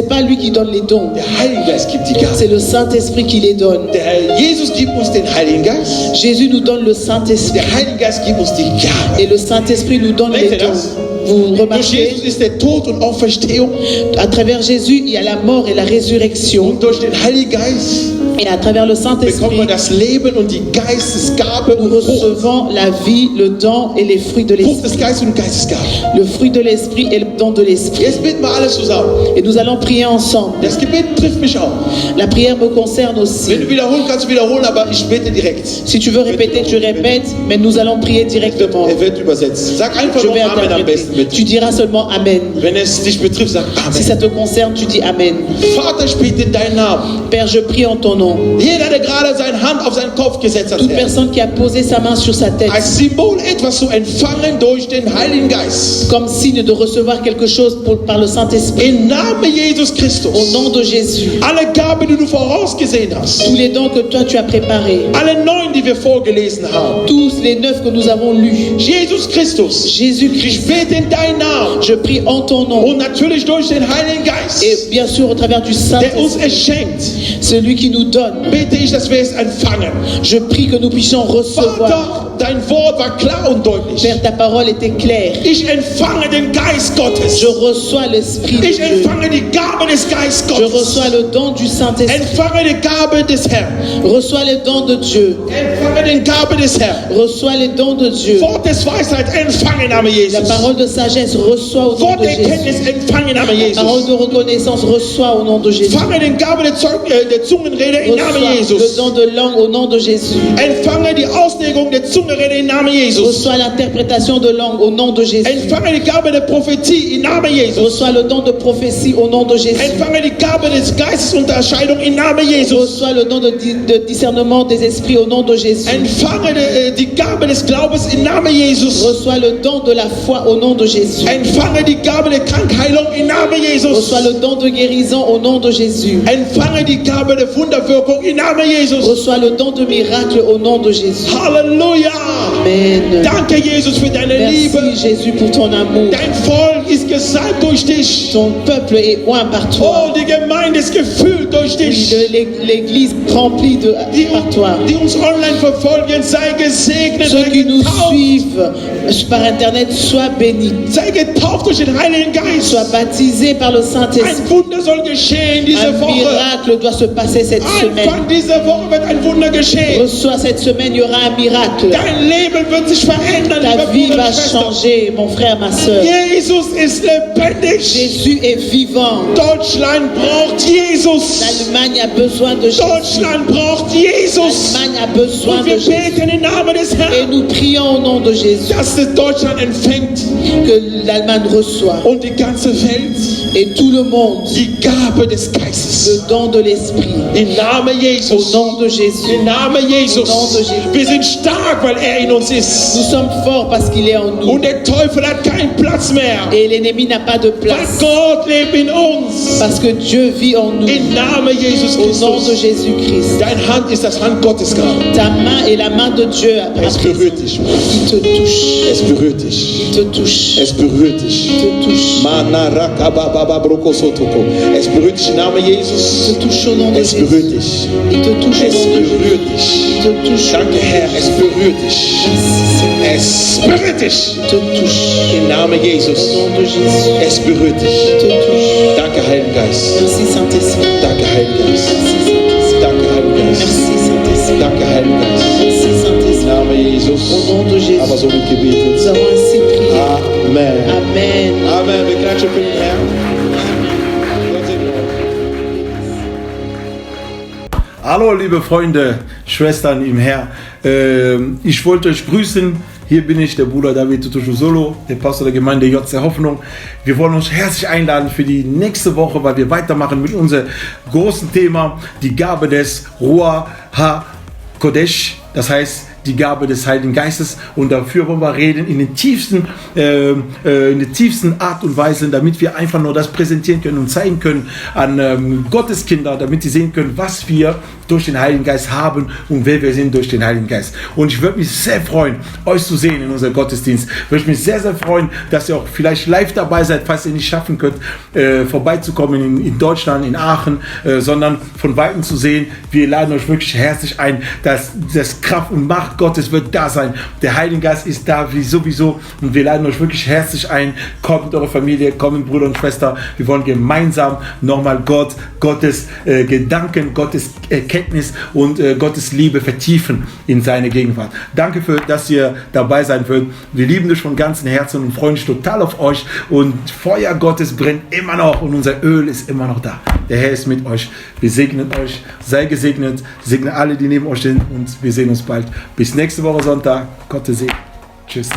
pas lui qui donne les dons. Der Heilige Geist gibt die Gabe. C'est le Saint-Esprit qui les donne. Der Herr Jesus gibt uns den Heiligen Geist. Jésus nous donne le Saint-Esprit. Der Heilige Geist gibt uns die Gabe. Et le Saint-Esprit nous donne Merkt les ihr dons. das? Vous Durch remarquez, Jesus ist der Tod und Auferstehung. à travers Jésus, il y a la mort et la résurrection. Und durch den Heiligen Geist Et à travers le bekommt Saint-Esprit, man das Leben und die Geistesgabe nous und Frucht. recevons la vie, le don et les fruits de Frucht des l'Esprit. Geistes und Geistesgabe. Le fruit de l'Esprit et le don de l'Esprit. Jetzt beten wir alle zusammen. Et nous allons prier ensemble. Das Gebet trifft mich auch. La prière me concerne aussi. Wenn du wiederholen kannst, du wiederholen, aber ich bete direkt. Si tu veux répéter, tu répètes, mais nous allons prier directement. Wird übersetzt. Sag einfach Je nur vais Amen am interpréter. besten mit. Tu diras seulement Amen. Wenn es dich betrifft, sag Si Amen. ça te concerne, tu dis Amen. Vater, ich bete in deinen Namen. Père, je prie en ton nom. Jeder, der gerade seine Hand auf seinen Kopf gesetzt hat, Toute Herr, personne qui a posé sa main sur sa tête, als Symbol etwas zu empfangen durch den Heiligen Geist. comme signe de recevoir quelque chose par le Saint-Esprit, Im Namen Jesus Christus. au nom de Jésus. Alle Gaben, die du vorausgesehen hast, Tous les dons que toi tu as préparés, alle 9, die wir vorgelesen haben. tous les 9 que nous avons lus, Jesus Christus, ich Jésus-Christ, bete in deinen Namen je prie en ton nom. und natürlich durch den Heiligen Geist, Et bien sûr, au travers du der uns Saint-Esprit, es schenkt, celui qui nous donne, bete ich, dass wir es empfangen. je prie que nous puissions recevoir. Vater, dein Wort war klar und deutlich. Père, ta parole était claire. Ich empfange den Geist Gottes. Je reçois l'Esprit de Ich Dieu. empfange die Gabe des Geistes Je Gottes. reçois le don du Saint-Esprit. Empfange die Gabe des Herrn. Reçois les dons de Dieu. Empfange den Gabe des Herrn. Reçois les dons de Dieu. Wort des Weisheit empfange im Namen La Jesus. parole de sagesse, reçois au nom Wort de der Jésus. Erkenntnis empfange im Namen Parole Jesus. de reconnaissance, reçois au nom de Jésus. Empfange den Gabe der Zungenrede im Namen Reçois le Jesus. don de langue au nom de Jésus. Empfange die Auslegung der Zungenrede im Namen Jesus. Reçois l'interprétation de langue au nom de Jésus. Empfange die Gabe der Prophetie im Namen Jesus. Reçois le don de prophétie au nom de Jésus. Empfange die Gabe des Geistesunterscheidung im Namen Jesus. Reçois le don de discernement des esprits au nom de Jésus. Empfange die Gabe des Glaubens im Namen Jesus. Reçois le don de la foi au nom de Jésus. Empfange die Gabe der Krankheilung im Namen Jesus. Reçois le don de guérison au nom de Jésus. Empfange die Gabe der Wunderwirkung im Namen Jesus. Reçois le don de miracle au nom de Jésus. Halleluja. Amen. Danke, Jesus, für deine Liebe. Merci Jésus pour ton amour. Dein Volk ist gesalbt durch dich. Ton peuple est oint par Oh, toi. die Gemeinde ist gefüllt durch dich. L'église remplie par toi. Die uns online verfolgen, sei gesegnet, Ceux sei qui nous getauft. suivent par internet, sois bénis. Sei getauft durch den Heiligen Geist. Sois baptisés par le Saint-Esprit. Ein Wunder soll geschehen diese Un Woche. miracle doit se passer cette semaine. Anfang dieser Woche wird ein Wunder geschehen. Reçois cette semaine, il y aura un miracle. Dein Leben wird sich verändern, Ta liebe vie Brüder va und Schwestern. changer, mon frère, ma soeur. Jesus ist lebendig. Jésus est vivant. Deutschland braucht Jesus. L'Allemagne a besoin de Jésus. Deutschland braucht Jesus. L'Allemagne a besoin Und de wir Jésus. beten im Namen des Et Herrn, nous prions au nom de Jésus dass es Deutschland empfängt que l'Allemagne reçoit und die ganze Welt et tout le monde die Gabe des le Geistes. don de l'Esprit. Im Namen Au Jesus. nom de Jésus. Im Namen Jesus. Au nom de Jésus. Wir sind stark, weil er in uns Nous ist. sommes forts parce qu'il est en nous. Und der Teufel hat keinen Platz mehr. Et l'ennemi n'a pas de Weil place. Gott lebt in uns. Parce que Dieu vit en nous. Im Namen Jesus Au nom de Christus. Jésus-Christ. Deine Hand ist das Hand Gottes gerade. Ta main est la main de Dieu à Es présent. berührt dich. Il te touche. Es berührt dich. Il te touche. Es berührt dich. Il te touche. Es berührt dich im Namen Il Jesus. te touche au nom de Es Jésus. berührt dich. Il te touche Es au nom de Jésus. berührt dich. Il te touche. Danke Herr, es berührt dich. Es berührt dich. Il te touche. Im Namen Au Jesus. nom de Jésus. Es berührt dich. Il te touche. Danke Heiliger Geist. Merci Saint-Esprit. Danke Heiliger Geist. Merci Saint-Esprit. Danke Heiliger Geist. Merci Saint-Esprit. Danke Heiliger Geist. Merci Im Saint-Esprit. Namen Jesus. Au nom de Jésus. Aber so wird Nous gebetet. avons ainsi prié. Amen. Amen. Amen. Wir klatschen für den Herrn. Gott segne euch. Hallo liebe Freunde, Schwestern im Herrn. Ich wollte euch grüßen. Hier bin ich, der Bruder David Tutushu Solo, der Pastor der Gemeinde JC Hoffnung. Wir wollen euch herzlich einladen für die nächste Woche, weil wir weitermachen mit unserem großen Thema, die Gabe des Ruach HaKodesh, das heißt die Gabe des Heiligen Geistes, und dafür wollen wir reden in der tiefsten Art und Weise, damit wir einfach nur das präsentieren können und zeigen können an Gottes Kinder, damit sie sehen können, was wir durch den Heiligen Geist haben und wer wir sind durch den Heiligen Geist. Und ich würde mich sehr freuen, euch zu sehen in unserem Gottesdienst. Würde mich sehr, sehr freuen, dass ihr auch vielleicht live dabei seid, falls ihr nicht schaffen könnt, vorbeizukommen in Deutschland, in Aachen, sondern von Weitem zu sehen. Wir laden euch wirklich herzlich ein, dass das Kraft und Macht Gottes wird da sein. Der Heilige Geist ist da wie sowieso, und wir laden euch wirklich herzlich ein. Kommt mit eurer Familie, kommt mit Bruder und Schwester. Wir wollen gemeinsam nochmal Gottes Gedanken, Gottes Erkenntnis und Gottes Liebe vertiefen in seine Gegenwart. Danke dass ihr dabei sein würdet. Wir lieben euch von ganzem Herzen und freuen uns total auf euch, und Feuer Gottes brennt immer noch und unser Öl ist immer noch da. Der Herr ist mit euch. Wir segnen euch. Sei gesegnet. Segne alle, die neben euch sind, und wir sehen uns bald. Bis nächste Woche Sonntag. Gottes Segen. Tschüss.